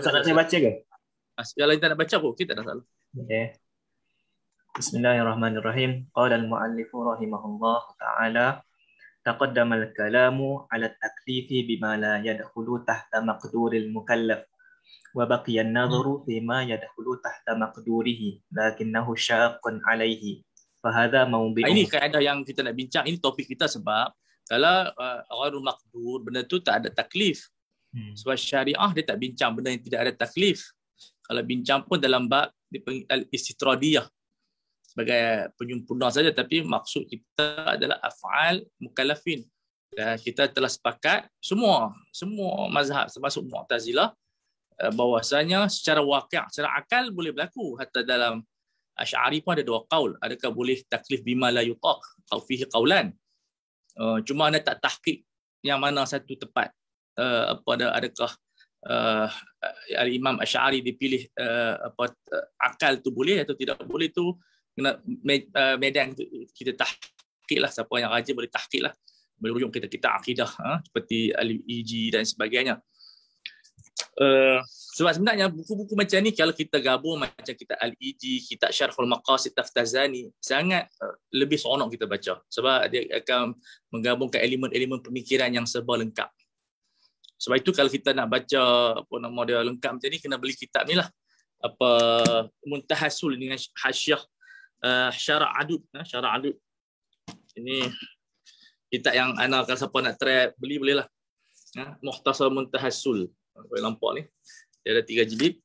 Ustaz nak saya baca ke? Kalau kita nak baca pun kita tak ada salah. Okay. Bismillahirrahmanirrahim. Qala al-mu'allifu rahimahullah ta'ala تقدم الكلام على التكليف بما لا يدخل تحت مقدور المكلف وبقي النظر فيما يدخل تحت مقدوره لكنه شاق عليه فهذا موضع. Ini kaedah yang kita nak bincang. Ini topik kita sebab kalau ghairul maqdur, benda tu tak ada taklif. Sebab syariah dia tak bincang benda yang tidak ada taklif. Kalau bincang pun dalam bab dipanggil al-istitradiyah, sebagai penyempurna saja, tapi maksud kita adalah af'al mukallafin. Dan kita telah sepakat semua mazhab termasuk Mu'tazilah bahwasanya secara waqi', secara akal boleh berlaku. Hatta dalam Asy'ari pun ada dua qaul, adakah boleh taklif bima la yutaq atau fihi qaulan. Cuma anda tak tahqiq yang mana satu tepat. Adakah Imam Asy'ari dipilih akal tu boleh atau tidak boleh, tu kena medan kita tahqiq lah. Siapa yang rajin boleh tahqiq lah, berujung kita akidah seperti Al-Iji dan sebagainya. Sebab sebenarnya buku-buku macam ni kalau kita gabung macam kita Al-Iji, kitab Syarhul Maqasid Taftazani, sangat lebih seronok kita baca sebab dia akan menggabungkan elemen-elemen pemikiran yang serba lengkap. Sebab itu kalau kita nak baca dia lengkap macam ni, kena beli kitab ni lah, Muntahasul dengan hasyiah Syara' Adud. Ini kitab yang ana kalau siapa nak try beli boleh lah. Mukhtasar Muntahasul. Boleh nampak ni. Dia ada 3 jilid.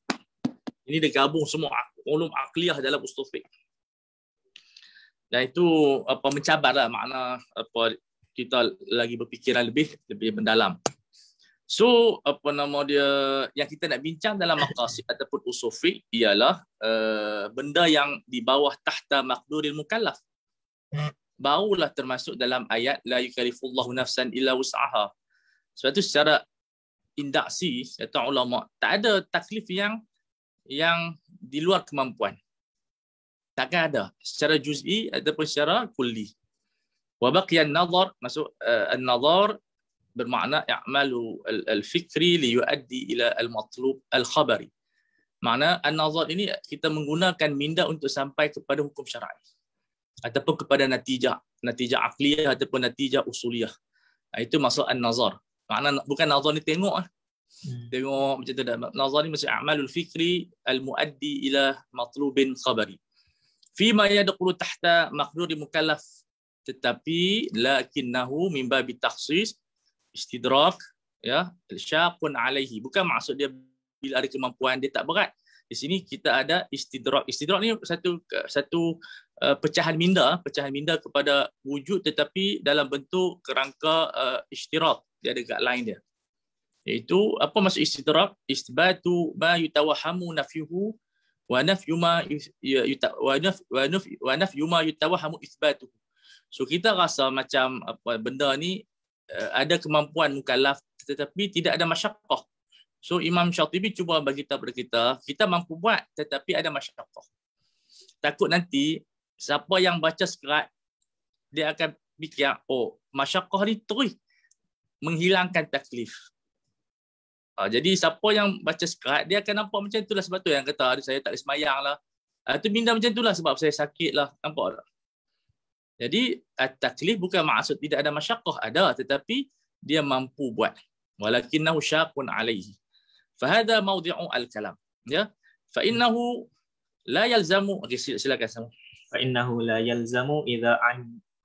Ini dia gabung semua ulum aqliyah dalam usul fiqh. Dan itu mencabarlah makna kita lagi berfikiran lebih mendalam. So dia yang kita nak bincang dalam maqasid ataupun usul fiqh ialah benda yang di bawah tahta maqduril mukallaf. Barulah termasuk dalam ayat la yukallifullahu nafsan illa wus'aha. Sebab itu secara induksi kata ulama tak ada taklif yang di luar kemampuan. Takkan ada secara juz'i ataupun secara kulli. Wa baqiya an-nazar, masuk an-nazar bermakna i'malu al-fikri li yuaddi ila al-matlub al-khabari. Makna an-nazar ini kita menggunakan minda untuk sampai kepada hukum syar'i ataupun kepada natijah aqliyah ataupun natijah usuliyah. Itu maksud an-nazar. Makna bukan nazar ni tengok tengok macam tu dah. Nazar ni maksud a'malul fikri al-muaddi ila matlubin khabari. Fima yadkhulu tahta maqduri mukallaf, tetapi lakinnahu min babi takhsis istidrak syaqun alaihi. Bukan maksud dia bila ada kemampuan dia tak berat. Di sini kita ada istidrak. Istidrak ni satu pecahan minda kepada wujud tetapi dalam bentuk kerangka ishtirak. Dia ada guideline dia. Iaitu apa maksud istidrak? Isbatu ma yutawahhamu nafyuhu wa nafyu ma yutawahhamu isbatuhu. So kita rasa macam benda ni ada kemampuan mukallaf tetapi tidak ada masyaqqah. So Imam Syatibi cuba bagi tahu kepada kita mampu buat tetapi ada masyaqqah. Takut nanti siapa yang baca sekerat dia akan fikir masyaqqah ni terus menghilangkan taklif. Jadi siapa yang baca sekerat dia akan nampak macam itulah, sebab tu yang kata saya tak boleh sembahyang lah. Tu minda macam itulah sebab saya sakit lah. Nampak tak? Jadi taklif bukan maksud tidak ada masyaqqah, ada tetapi dia mampu buat. Walakinnahu syaqun alaihi. Fahada mawdi'u al-kalam. Ya. Fa innahu la yalzamu, silakan sama. Fa innahu la yalzamu idza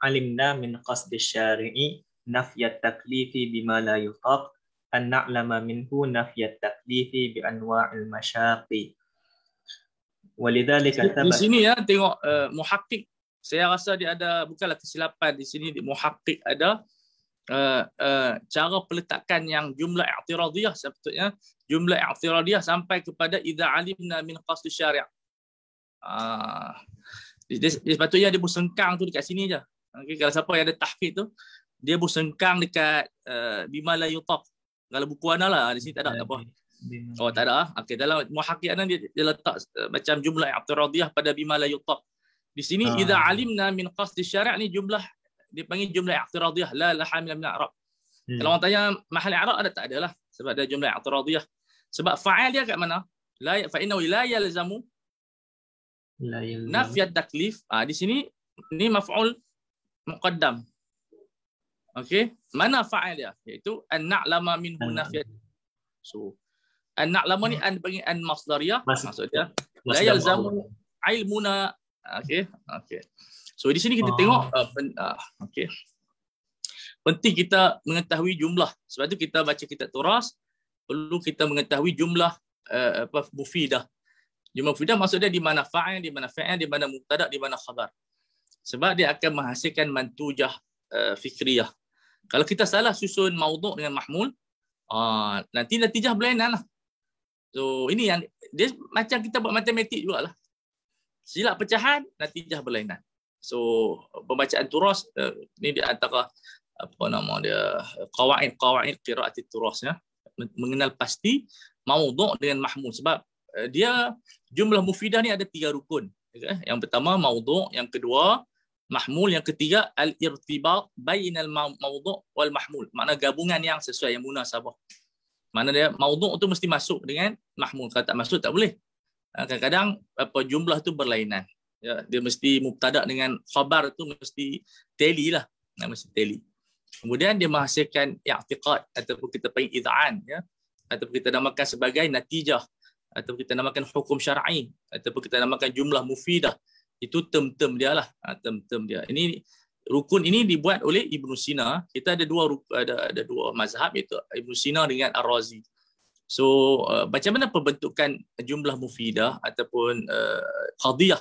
alimna min qasdi syari'i nafyat taklifi bima la yutaq an na'lama minhu nafyat taklifi bi anwa'il masyaqi. Walidzalika di sini ya tengok muhaqqiq. Saya rasa dia ada, bukanlah kesilapan di sini, muhaqqiq ada cara peletakan yang jumlah i'tiradiyah, sepatutnya jumlah i'tiradiyah sampai kepada idza alimna min qasdi syari'. Sepatutnya dia bersengkang tu dekat sini je. Okay, kalau siapa yang ada tahqiq tu dia bersengkang dekat bima la yutaq. Kalau buku ana lah di sini tak ada apa. Tak ada. Okey, dalam muhaqqiq ana dia letak macam jumlah i'tiradiyah pada bima la yutaq. Di sini idza alimna min qasdi syari' ni jumlah dipanggil jumlah i'tiradiyah la hamil min i'rab. Kalau orang tanya mahal i'rab ada tak adalah sebab ada jumlah i'tiradiyah. Sebab fa'il dia kat mana? La fa innahu la yalzamu La yalzam. nafiyat taklif. Di sini ni maf'ul muqaddam. Okey, mana fa'il dia? Iaitu an na'lama minhu nafiyat. So an na'lama ni an bagi an masdariyah, maksud dia la yalzamu ilmuna. Okey. So di sini kita tengok okey. Penting kita mengetahui jumlah. Sebab tu kita baca kitab turas perlu kita mengetahui jumlah mufidah. Jumlah mufidah maksud dia di mana fa'il, di mana fa'il, di mana mubtada', di mana khabar. Sebab dia akan menghasilkan mantujah fikriyah. Kalau kita salah susun maudhu' dengan mahmul, nanti natijah berlainan lah. So ini yang dia macam kita buat matematik jugalah. Silap pecahan, natijah berlainan. So pembacaan turas ni di antara qawaid qiraat turas ya, mengenal pasti maudhu' dengan mahmul. Sebab dia jumlah mufidah ni ada 3 rukun. Yang pertama maudhu', yang kedua mahmul, yang ketiga al-irtibat bainal maudhu' wal mahmul. Makna gabungan yang sesuai, yang munasabah. Mana dia maudhu' tu mesti masuk dengan mahmul. Kalau tak masuk tak boleh. Kadang-kadang jumlah tu berlainan. Ya, dia mesti mubtada' dengan khabar tu mesti tally lah. Mesti tally. Kemudian dia menghasilkan i'tiqad ataupun kita panggil id'an ya. Ataupun kita namakan sebagai natijah, ataupun kita namakan hukum syar'i, ataupun kita namakan jumlah mufidah. Itu term-term dia lah, term-term dia. Ini rukun ini dibuat oleh Ibnu Sina. Kita ada dua mazhab, iaitu Ibnu Sina dengan Ar-Razi. So macam mana pembentukan jumlah mufidah ataupun qadiyah?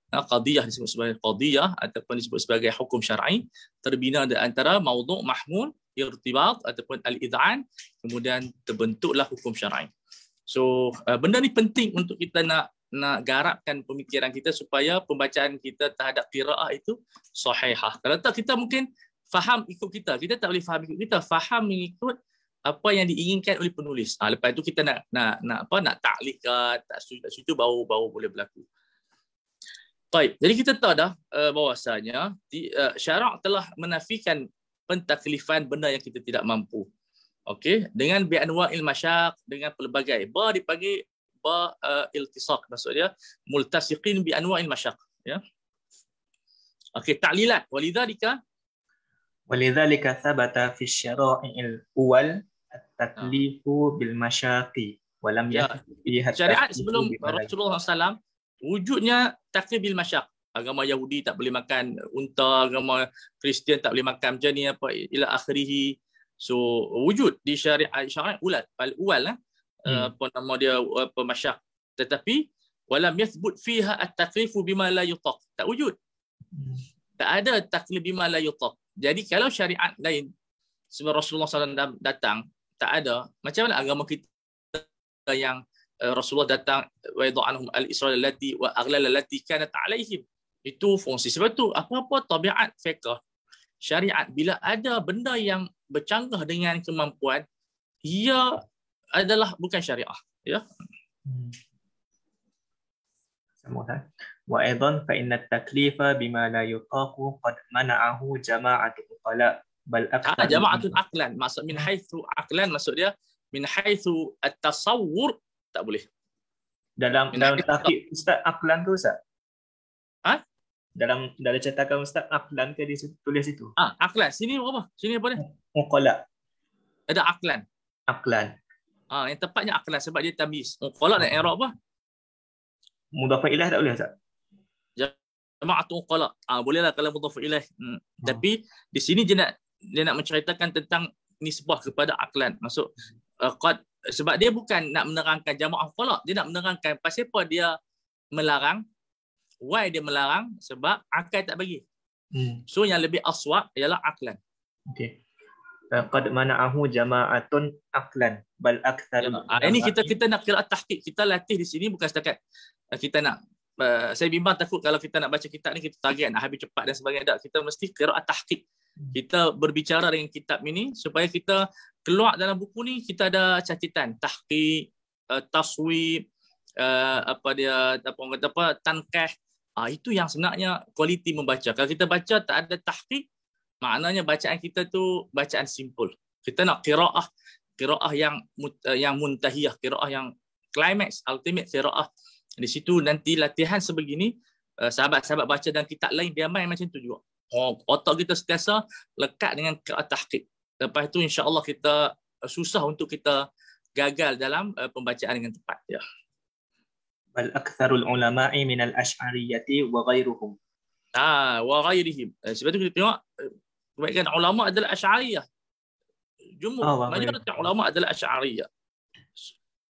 Qadiyah disebut sebagai qadiyah ataupun disebut sebagai hukum syar'i, terbina antara maudhu', mahmul, irtibat ataupun al-id'an, kemudian terbentuklah hukum syar'i. So benda ni penting untuk kita nak garapkan pemikiran kita supaya pembacaan kita terhadap qiraah itu sahihah. Kalau tak kita mungkin faham ikut kita tak boleh faham ikut kita, faham mengikut apa yang diinginkan oleh penulis. Lepas itu kita nak ta'liq ke tak setuju baru boleh berlaku. Baik, jadi kita tahu dah bahwasanya syarak telah menafikan pentaklifan benda yang kita tidak mampu. Okey, dengan bi anwa'il masyaq, dengan pelbagai dipanggil iltisaq, maksud dia multasiqin bi anwa'il masyaq ya. Okey, ta'lilat walidzalika thabata fi syara'il awal at-taklifu bil masyaqi wa lam yathbut fiha syariat sebelum Rasulullah SAW wujudnya taklif bil masyaq. Agama Yahudi tak boleh makan unta, agama Kristian tak boleh makan macam ni ila akhirih. So wujud di syariat al-awal apa nama dia masyaq, tetapi walam yathbut fiha at-taklifu bima la yutaq. Tak wujud. Tak ada taklif bima la yutaq. Jadi kalau syariat lain sebelum Rasulullah SAW datang tak ada, macam mana agama kita yang Rasulullah datang wa yad'anhum al-isra allati wa aghlal allati kanat alaihim. Itu fungsi. Sebab tu apa-apa tabiat fiqh syariat bila ada benda yang bercanggah dengan kemampuan, ia adalah bukan syariah ya. Sambungkan. Wa aidan fa inna at-taklifa bima la yutaqu qad mana'ahu jama'atu uqala bal akthar jama'atun aqlan. Maksud min haitsu aqlan, maksud dia min haitsu at-tasawwur tak boleh. Dalam tahqiq Ustaz aqlan tu Ustaz? Dalam cetakan Ustaz aqlan ke dia tulis itu? Aqlan. Sini apa? Sini apa dia? Uqala. Ada aqlan. Aqlan. Yang tepatnya aqlan sebab dia tamyiz. Uqala dan i'rab apa? Mudhaf ilaih tak boleh Ustaz? Jama'atu uqala. Bolehlah kalau mudhaf ilaih. Tapi di sini dia nak menceritakan tentang nisbah kepada aqlan. Maksud qad, sebab dia bukan nak menerangkan jama'ah uqala, dia nak menerangkan pasal apa dia melarang. Why dia melarang? Sebab akal tak bagi. So yang lebih aswab ialah aqlan. Okey. Qad mana'ahu jama'atun aqlan bal akthar. Ini kita nak qiraat tahqiq. Kita latih di sini bukan setakat kita nak saya bimbang takut kalau kita nak baca kitab ni kita target nak habis cepat dan sebagainya. Kita mesti qiraat tahqiq. Kita berbicara dengan kitab ini supaya kita keluar dalam buku ni kita ada catatan tahqiq, taswib, tankah. Itu yang sebenarnya kualiti membaca. Kalau kita baca tak ada tahqiq, maknanya bacaan kita tu bacaan simple. Kita nak qiraah qiraah yang muntahiyah, qiraah yang climax, ultimate qiraah. Di situ nanti latihan sebegini, sahabat-sahabat baca dan kitab lain dia main macam tu juga. Otak kita sentiasa lekat dengan qiraat tahqiq. Lepas tu insya-Allah kita susah untuk kita gagal dalam pembacaan dengan tepat, ya. Bal aktsarul ulama'i min al-asy'ariyyati wa ghairuhum. Wa ghairihim. Sebab tu kita tengok kebanyakan ulama adalah Asy'ariyah. Mayoritas ulama adalah Asy'ariyah.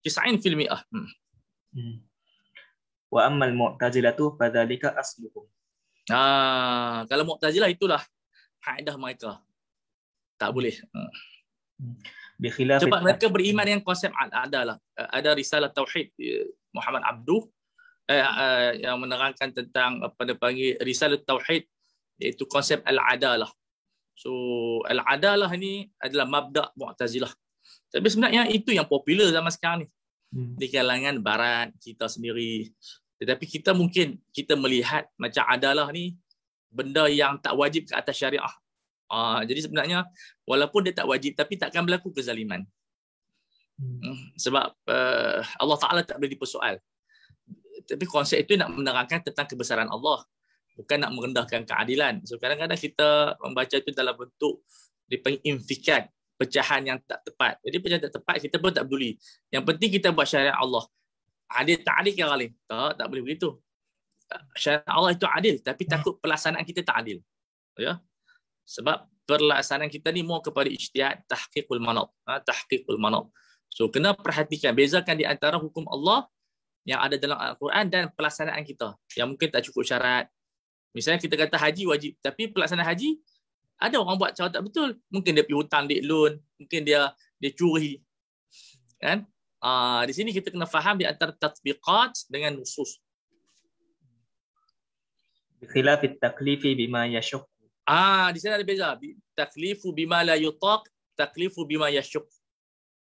90%. Wa amma al-mu'tazilatu fadzalika asluhum. Kalau Mu'tazilah itulah kaedah mereka. Tak boleh. Bikhilaf sebab mereka beriman dengan konsep adalah. Ada risalah tauhid Muhammad Abduh yang menerangkan tentang apa dia panggil risalah tauhid, iaitu konsep al-adalah. So al-adalah ni adalah mabda' Mu'tazilah. Tapi sebenarnya itu yang popular zaman sekarang ni. Di kalangan barat kita sendiri. Tetapi kita mungkin kita melihat macam adalah ni benda yang tak wajib ke atas syariah. Jadi sebenarnya walaupun dia tak wajib tapi takkan berlaku kezaliman. Sebab Allah Ta'ala tak boleh dipersoal. Tapi konsep itu nak menerangkan tentang kebesaran Allah, bukan nak merendahkan keadilan. So kadang-kadang kita membaca itu dalam bentuk dipanggil infikat, pecahan yang tak tepat. Jadi pecahan tak tepat kita pun tak peduli. Yang penting kita buat syariat Allah. Adil tak adil ke Ghalib? Tak boleh begitu. Syariat Allah itu adil, tapi takut pelaksanaan kita tak adil. Ya. Sebab pelaksanaan kita ni mau kepada ijtihad tahqiqul manat. Tahqiqul manat. So kena perhatikan, bezakan di antara hukum Allah yang ada dalam Al-Quran dan pelaksanaan kita yang mungkin tak cukup syarat. Misalnya kita kata haji wajib, tapi pelaksanaan haji ada orang buat cara tak betul. Mungkin dia pergi hutang duit loan, mungkin dia curi. Kan? Di sini kita kena faham di antara tatbiqat dengan nusus. Bikhilaf at-taklifi bima yashuq. Di sini ada beza. Taklifu bima la yutaq, taklifu bima yashuq.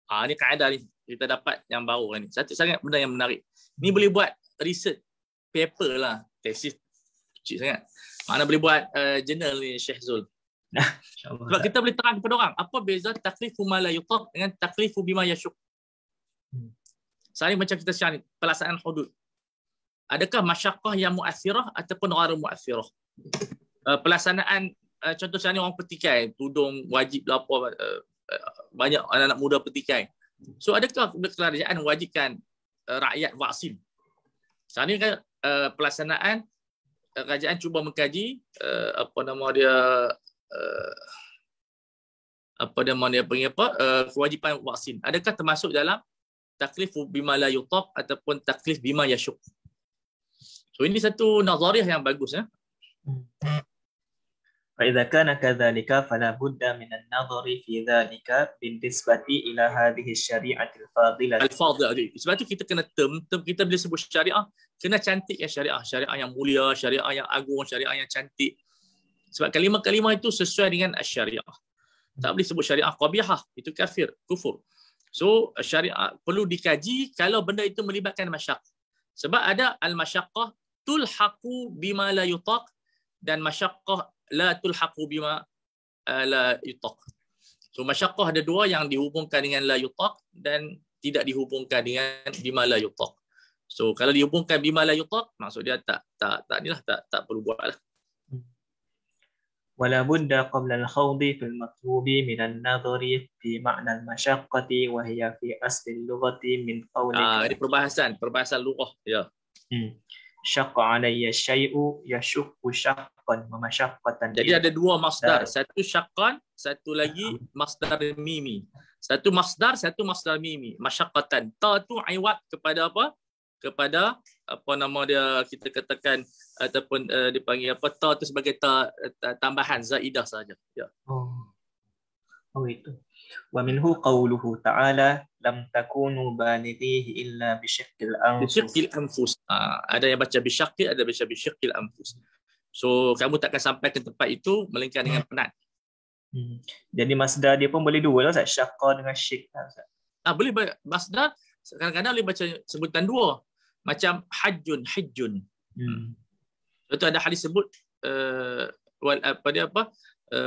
Ini kaedah ni kita dapat yang baru ni. Satu sangat benda yang menarik. Ni boleh buat research paper lah, tesis kecil sangat. Mana boleh buat jurnal ni Syekh Zul. Sebab kita boleh terang kepada orang apa beza taklifu ma la yutaq dengan taklifu bima yashuq. Sekarang macam kita sekarang ni, pelaksanaan hudud. Adakah masyaqqah yang mu'athirah ataupun ghairu mu'athirah? Pelaksanaan contoh sekarang ni orang petikai, tudung wajib lah apa, banyak anak-anak muda petikai. So adakah kerajaan mewajibkan rakyat vaksin? Sekarang ni kan pelaksanaan kerajaan cuba mengkaji kewajipan vaksin. Adakah termasuk dalam taklif bima la yutaq ataupun taklif bima yashuq? So ini satu nazariah yang bagus ya. فإذا كان كذلك فلا بد من النظر في ذلك بالنسبة إلى هذه الشريعة الفاضلة. Sebab tu kita kena term kita bila sebut syariah kena cantik ya syariah yang mulia, syariah yang agung, syariah yang cantik. Sebab kalimah-kalimah itu sesuai dengan syariah. Tak boleh sebut syariah qabihah, itu kafir, kufur. So syariah perlu dikaji kalau benda itu melibatkan masyaqqah. Sebab ada al-masyaqqah tulhaqu bima la yutaq dan masyaqqah la tulhaqu bima la yutaq. So masyaqqah ada dua, yang dihubungkan dengan la yutaq dan tidak dihubungkan dengan bima la yutaq. So kalau dihubungkan bima la yutaq, maksud dia tak perlu buatlah. ولا بد قبل الخوض في المطلوب من النظر في معنى المشقة وهي في أصل اللغة من قولك. Ini perbahasan lughah ya. شق علي الشيء يشق شقا ومشقة. Jadi ada dua masdar, satu syaqqan, satu lagi masdar mimi. Satu masdar mimi, masyaqqatan. Ta tu iwat kepada apa? Kepada apa nama dia, kita katakan ataupun dipanggil apa, ta tu sebagai ta tambahan zaidah saja ya. Itu. Wa minhu qawluhu ta'ala lam takunu balighihi illa bisyaqqil anfus. Ada yang baca bisyaqqi, ada baca bisyaqqil anfus. So kamu takkan sampai ke tempat itu melainkan dengan penat. Jadi masdar dia pun boleh dua lah, Ustaz, syaqqa dengan syik. Boleh masdar kadang-kadang boleh baca sebutan dua. Macam hajjun. Itu ada hadis sebut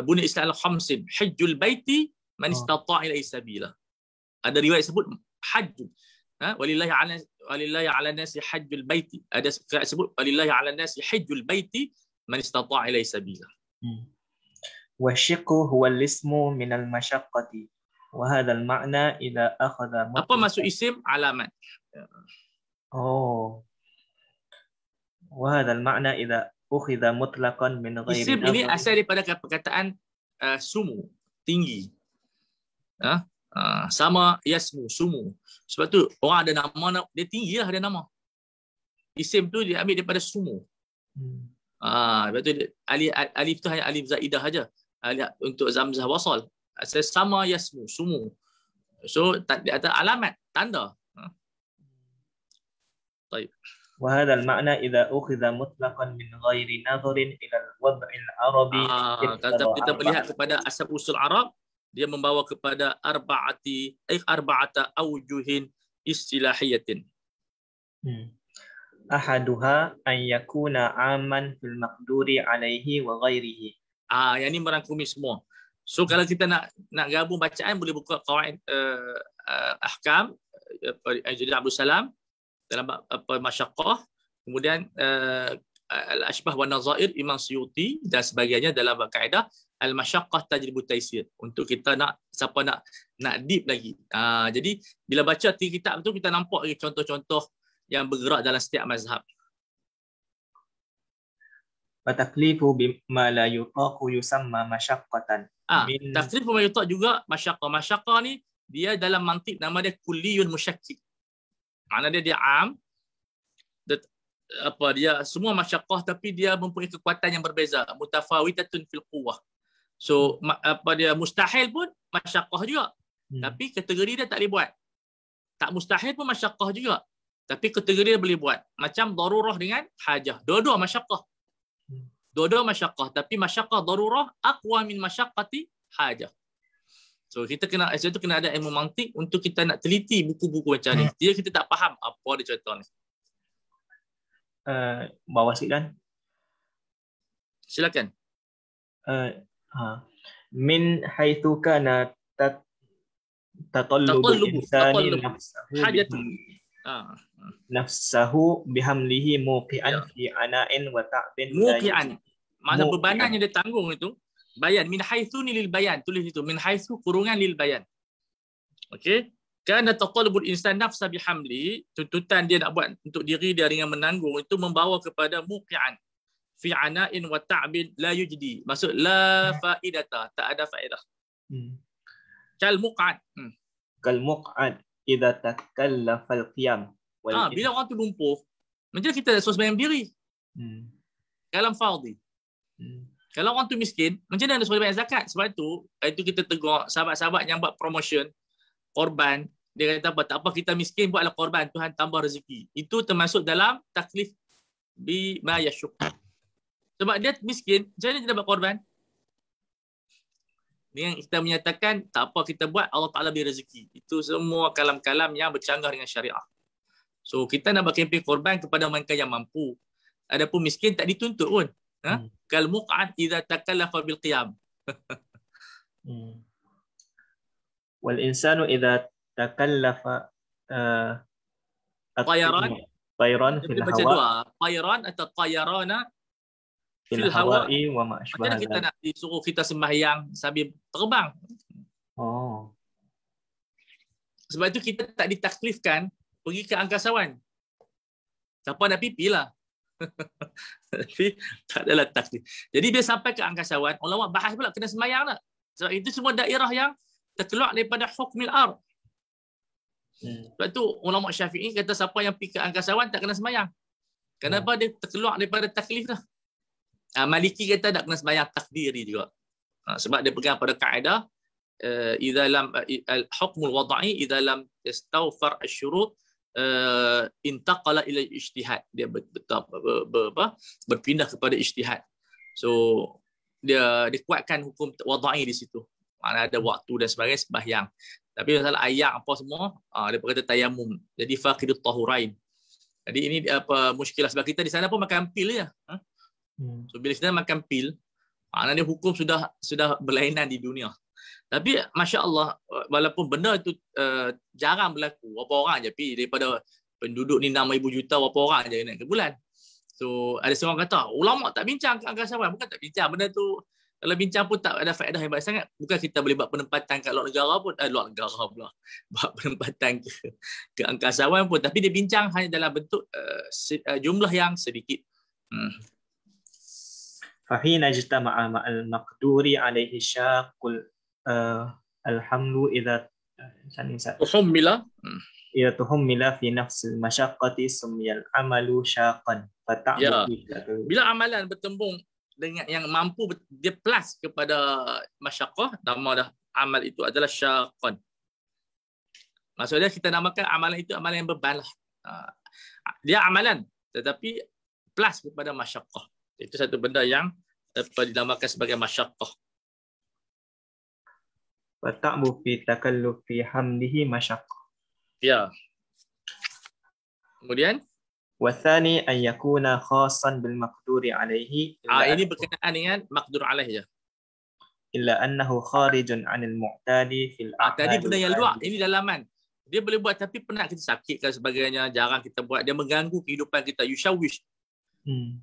buni Islam al-khamsin hajjul baiti man istata'a ilaihi sabila. Ada riwayat sebut hajj. Walillahi 'ala nasi hajjul baiti. Ada riwayat sebut walillahi 'ala nasi hajjul baiti man istata'a ilaihi sabila. والشق هو الاسم من المشقة وهذا المعنى إذا أخذ Apa maksud isim? Alamat. وهذا المعنى إذا أخذ مطلقا من غير Isim ini نظر. asal daripada perkataan sumu, tinggi. Sama yasmu, sumu. Sebab tu orang ada nama, dia tinggi lah ada nama. Isim tu dia ambil daripada sumu. Lepas tu alif tu hanya alif zaidah saja. Untuk zamzah wasal. Asal sama yasmu, sumu. So dia ada alamat, tanda. Baik. وهذا المعنى إذا أخذ مطلقا من غير نظر إلى الوضع العربي. Kalau kita melihat kepada asal usul Arab, dia membawa kepada arba'ata awjuhin istilahiyatin. أحدها أن يكون عاما في المقدور عليه وغيره. Yang ni merangkumi semua. So kalau kita nak gabung bacaan, boleh buka qawaid ahkam Jadi Abdul Salam dalam masyaqqah, kemudian al-ashbah wa nazair Imam Suyuti dan sebagainya dalam kaedah al-masyaqqah tajribu taisir. Untuk kita siapa nak deep lagi. Jadi bila baca tiga kitab tu kita nampak lagi contoh-contoh yang bergerak dalam setiap mazhab. Fataklifu bima la yutaqu yusamma masyaqqatan. Taklif bima yutaq juga masyaqqah. Masyaqqah ni dia dalam mantik nama dia kulliyun musyakkik. Makna dia am, dia semua masyaqqah tapi dia mempunyai kekuatan yang berbeza, mutafawitatun fil quwwah. So dia mustahil pun masyaqqah juga. Tapi kategori dia tak boleh buat. Tak mustahil pun masyaqqah juga. Tapi kategori dia boleh buat. Macam darurah dengan hajah. Dua-dua masyaqqah. Dua-dua masyaqqah, tapi masyaqqah darurah aqwa min masyaqqati hajah. So kita kena ada ilmu mantik untuk kita nak teliti buku-buku macam ni. Dia kita tak faham apa dia contoh ni. Bawah sikit kan? Silakan. Min haitsu kana tatallubul insani nafsahu bihamlihi muqi'an fi ana'in wa ta'bin. Muqi'an. Maksud bebanan yang dia tanggung itu. Bayan min haitsu ni lil bayan, tulis itu min haitsu kurungan lil bayan. Okey, kana taqallubul insan nafsa bihamli, tuntutan dia nak buat untuk diri dia dengan menanggung itu membawa kepada muqi'an fi ana'in wa ta'bin la yujdi. Maksud la faidata, tak ada faedah. Kal muq'ad. Kal muq'ad idza takallafa al-qiyam. Bila orang tu lumpuh, macam kita suruh sembahyang berdiri. Kalam fardhi. Kalau orang tu miskin, macam mana dia boleh bayar zakat? Sebab itu kita tegur sahabat-sahabat yang buat promotion, korban. Dia kata apa? Tak apa kita miskin, buatlah korban. Tuhan tambah rezeki. Itu termasuk dalam taklif bima yasyuk. Sebab dia miskin, macam mana dia dapat korban? Dengan kita menyatakan, tak apa kita buat, Allah Ta'ala beri rezeki. Itu semua kalam-kalam yang bercanggah dengan syariah. So kita nak buat kempen korban kepada mereka yang mampu. Adapun miskin tak dituntut pun. Kal muq'ad idza takallafa bil qiyam. Wal insanu idza takallafa tayran fil hawa. Tayran atau tayarana fil hawa'i wa ma asbaha. Macam kita nak disuruh kita sembahyang sambil terbang. Sebab itu kita tak ditaklifkan pergi ke angkasawan. Siapa nak pipi lah. Tapi tak adalah taklif. Jadi dia sampai ke angkasawan, ulama bahas pula kena sembahyang tak? Sebab itu semua daerah yang terkeluar daripada hukmil ard. Sebab tu ulama Syafi'i kata siapa yang pergi ke angkasawan tak kena sembahyang. Kenapa? Dia terkeluar daripada taklif lah. Maliki kata tak kena sembahyang takdiri juga. Sebab dia pegang pada kaedah idza lam al-hukmul wad'i idza lam yastawfar asy-syurut intaqala ila ijtihad. Dia berpindah kepada ijtihad. So dia kuatkan hukum wadai di situ. Mana ada waktu dan sebagainya sembahyang. Tapi masalah ayak apa semua dia berkata tayamum. Jadi faqidut tahurain. Jadi ini apa muskilah sebab kita di sana pun makan pil je. So bila kita makan pil, maknanya hukum sudah berlainan di dunia. Tapi Masya Allah, walaupun benda itu jarang berlaku, berapa orang je pergi daripada penduduk ni 6,000 juta, berapa orang je naik ke bulan. So ada seorang kata, ulama tak bincang ke angkasawan. Bukan tak bincang, benda tu kalau bincang pun tak ada faedah hebat sangat. Bukan kita boleh buat penempatan kat luar negara pun, luar negara pula. Buat penempatan ke angkasawan pun. Tapi dia bincang hanya dalam bentuk jumlah yang sedikit. فحين اجتمع مع المقدور عليه شاق الحمل Tuhumila. إذا تحمل في نفس المشقة سمي العمل شاقا فتعب Ya. في Bila amalan bertembung dengan yang mampu dia plus kepada masyaqqah, nama dah amal itu adalah syaqan. Maksudnya kita namakan amalan itu amalan yang beban lah. Dia amalan tetapi plus kepada masyaqqah. Itu satu benda yang dinamakan sebagai masyaqqah. فتعب في تكلف حمله مشقة. Ya. Kemudian والثاني أن يكون خاصا بالمقدور عليه ini berkenaan dengan maqdur alaih je. إلا أنه خارج عن المعتاد في الأعمال. Tadi benda yang luar, ini dalaman. Dia boleh buat tapi penat kita sakit dan sebagainya, jarang kita buat, dia mengganggu kehidupan kita, yushawish.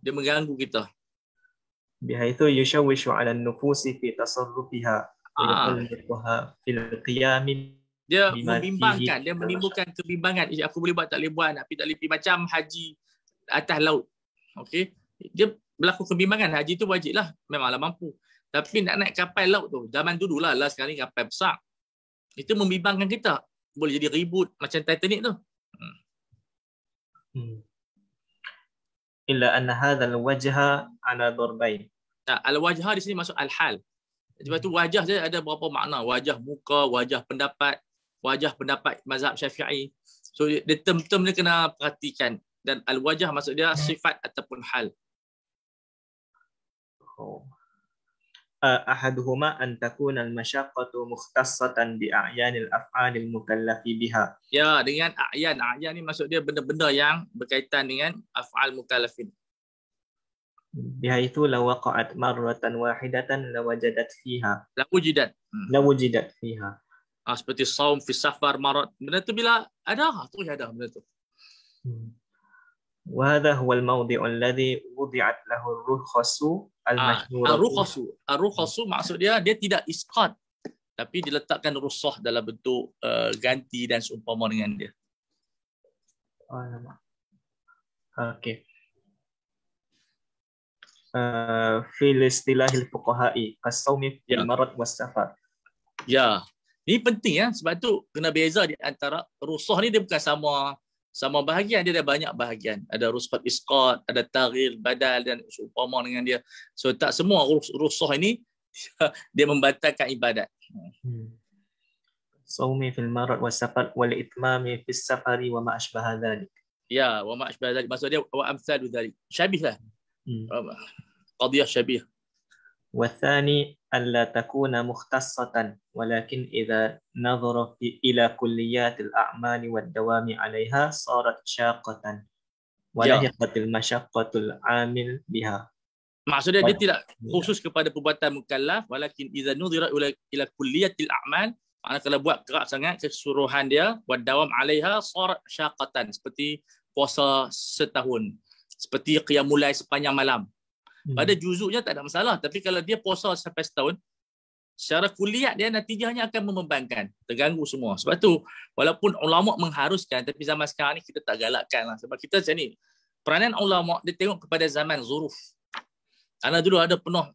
Dia mengganggu kita. بحيث يشوش على النفوس في تصرفها ويقلقها في القيام. Dia membimbangkan, dia menimbulkan kebimbangan. Aku boleh buat, tak boleh buat, nak pergi tak boleh pergi, macam haji atas laut. Okey, dia berlaku kebimbangan. Haji tu wajib lah, memanglah mampu. Tapi nak naik kapal laut tu, zaman dulu lah sekarang ni kapal besar. Itu membimbangkan kita. Boleh jadi ribut macam Titanic tu. إلا أن هذا الوجه على ضربين. Al-wajah di sini masuk al-hal. Sebab tu wajah dia ada berapa makna. Wajah muka, wajah pendapat mazhab Syafi'i. So dia term-term dia kena perhatikan. Dan al-wajah maksud dia sifat ataupun hal. أحدهما أن تكون المشقة مختصة بأعيان الأفعال المكلف بها. Ya, dengan a'yan. A'yan ni maksud dia benda-benda yang berkaitan dengan af'al mukallafin. بحيث لو وقعت مرة واحدة لوجدت فيها. لوجدت فيها. Seperti saum fi safar marad. Benda tu bila ada, tu ada benda tu. وهذا هو الموضع الذي وضعت له الرخص المشهورة. Ar-rukhasu maksud dia tidak isqat, tapi diletakkan rukhsah dalam bentuk ganti dan seumpama dengan dia. Okey. في الاصطلاح الفقهائي كالصوم في المرض والسفر. Ya, ini penting ya, sebab tu kena beza di antara rukhsah ni, dia bukan sama bahagian, dia ada banyak bahagian. Ada rukhsah isqat, ada taghir badal dan seumpama dengan dia. So tak semua rukhsah ini dia membatalkan ibadat. Saumi fil marad was safar wal itmami fis safari wa ma ashbaha dhalik. Ya, wa ma ashbaha dhalik maksud dia wa amsalu dhalik. Syabih lah. Qadiyah syabih. والثاني ألا تكون مختصة ولكن إذا نظر إلى كليات الأعمال والدوام عليها صارت شاقة ولحقت المشقة العامل بها. Maksudnya dia tidak khusus kepada perbuatan mukallaf, walakin idza nudhira ila kulliyatil a'mal, maknanya kalau buat kerak sangat keseluruhan dia, wa dawam 'alaiha sarat syaqatan, seperti puasa setahun, seperti qiyamul lail sepanjang malam. Pada juzuknya tak ada masalah, tapi kalau dia puasa sampai setahun, secara kuliah dia natijahnya akan membebankan, terganggu semua. Sebab tu walaupun ulama mengharuskan, tapi zaman sekarang ni kita tak galakkan lah. Sebab kita macam ni, peranan ulama dia tengok kepada zaman zuruf. Ana dulu ada penuh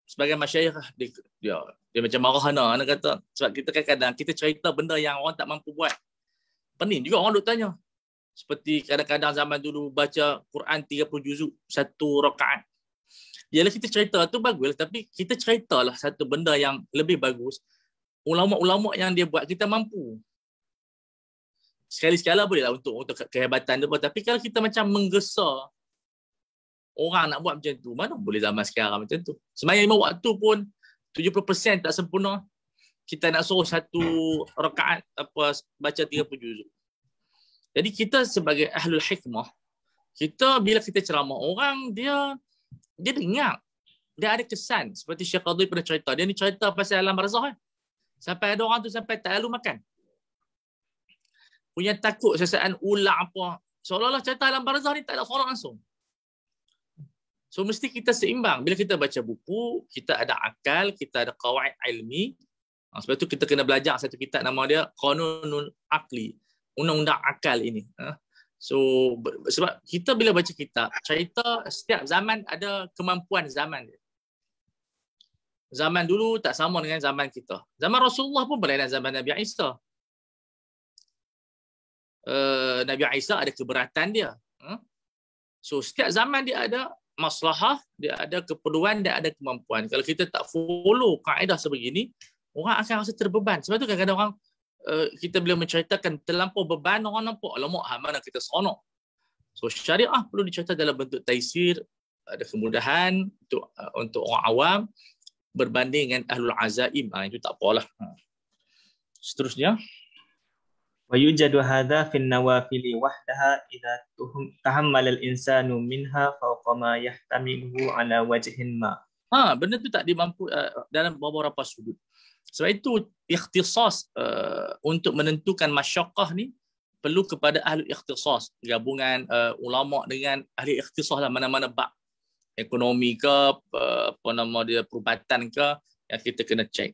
sebagai masyayikh, dia macam marah ana kata, sebab kita kadang-kadang kita cerita benda yang orang tak mampu buat. Pening juga orang duk tanya. Seperti kadang-kadang zaman dulu baca Quran 30 juzuk satu rakaat. Yalah kita cerita tu bagus, tapi kita ceritalah satu benda yang lebih bagus. Ulama-ulama yang dia buat kita mampu. Sekali-sekala bolehlah untuk kehebatan dia, tapi kalau kita macam menggesa orang nak buat macam tu, mana boleh zaman sekarang macam tu. Sembahyang 5 waktu pun 70% tak sempurna. Kita nak suruh satu rakaat baca 30 juzuk. Jadi kita sebagai ahlul hikmah, kita bila kita ceramah orang, dia dengar. Dia ada kesan. Seperti Syekh Qadhi pernah cerita. Dia ni cerita pasal alam barzakh. Sampai ada orang tu sampai tak lalu makan. Punya takut sesaan ular apa. Seolah-olah cerita alam barzah ni tak ada solat langsung. So mesti kita seimbang. Bila kita baca buku, kita ada akal, kita ada qawaid ilmi. Sebab tu kita kena belajar satu kitab nama dia Qanunul Aqli. Undang-undang akal ini. So sebab kita bila baca kitab, cerita setiap zaman ada kemampuan zaman dia. Zaman dulu tak sama dengan zaman kita. Zaman Rasulullah pun berbeza dengan zaman Nabi Isa. Nabi Isa ada keberatan dia. So setiap zaman dia ada maslahah, dia ada keperluan, dia ada kemampuan. Kalau kita tak follow kaedah sebegini, orang akan rasa terbeban. Sebab tu kadang-kadang orang kita bila menceritakan terlampau beban, orang nampak alamak mana kita seronok. So syariah perlu dicerita dalam bentuk taisir, ada kemudahan untuk orang awam berbanding dengan ahlul azaim. Itu tak apalah. Seterusnya, ويوجد هذا في النوافل وحدها إذا تحمل الإنسان منها فوق ما يحتمله على وجه ما. Benda tu tak dimampu dalam beberapa sudut. Sebab itu ikhtisas untuk menentukan masyaqqah ni perlu kepada ahli ikhtisas, gabungan ulama dengan ahli ikhtisas lah, mana-mana bab ekonomi ke apa nama dia perubatan ke yang kita kena cek.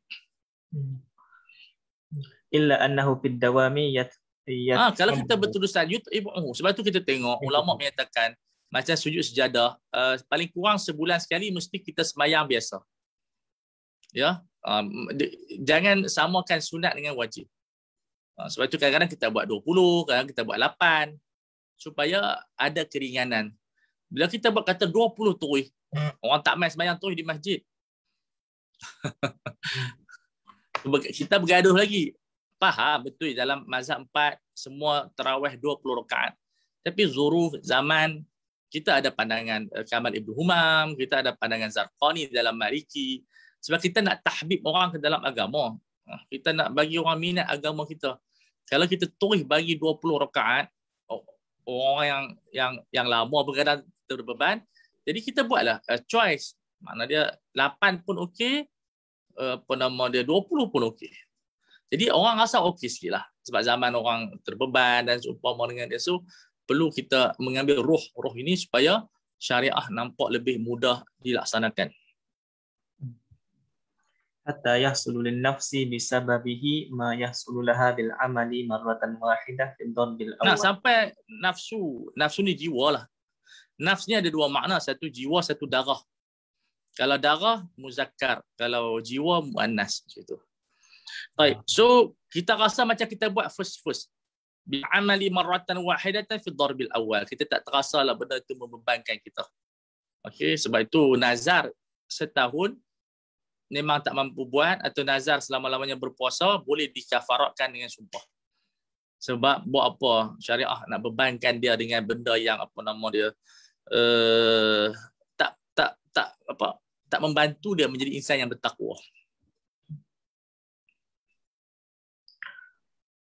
Illa annahu fid dawami kalau kita bertulisan yut'ibuhu. Sebab tu kita tengok ulama menyatakan macam sujud sejadah paling kurang sebulan sekali mesti kita sembahyang biasa. Ya, jangan samakan sunat dengan wajib. Sebab tu kadang-kadang kita buat 20, kadang kita buat 8 supaya ada keringanan. Bila kita buat kata 20 terus, orang tak main sembahyang terus di masjid. Kita bergaduh lagi. Faham betul dalam mazhab 4 semua tarawih 20 rakaat. Tapi zuruf zaman kita ada pandangan Kamal Ibn Humam, kita ada pandangan Zarqani dalam Maliki. Sebab kita nak tahbib orang ke dalam agama. Kita nak bagi orang minat agama kita. Kalau kita terus bagi 20 rakaat, orang yang lama berkadang terbeban. Jadi kita buatlah choice. Makna dia 8 pun okey, apa nama dia 20 pun okey. Jadi orang rasa okey sikit lah. Sebab zaman orang terbeban dan seumpama dengan dia. So perlu kita mengambil ruh ini supaya syariah nampak lebih mudah dilaksanakan. Hatta yahsulu lin-nafsi bisababihi ma yahsulu laha bil amali marratan wahidah fid darbil awwal. Sampai nafsu ni jiwa lah. Nafs ni ada dua makna, satu jiwa, satu darah. Kalau darah muzakkar, kalau jiwa muannas gitu. Baik, so kita rasa macam kita buat first bil amali marratan wahidatan fi darbil awal. Kita tak terasa lah benda itu membebankan kita. Okey, sebab itu nazar setahun memang tak mampu buat atau nazar selama-lamanya berpuasa boleh dikafaratkan dengan sumpah. Sebab buat apa syariah nak bebankan dia dengan benda yang apa nama dia tak membantu dia menjadi insan yang bertakwa.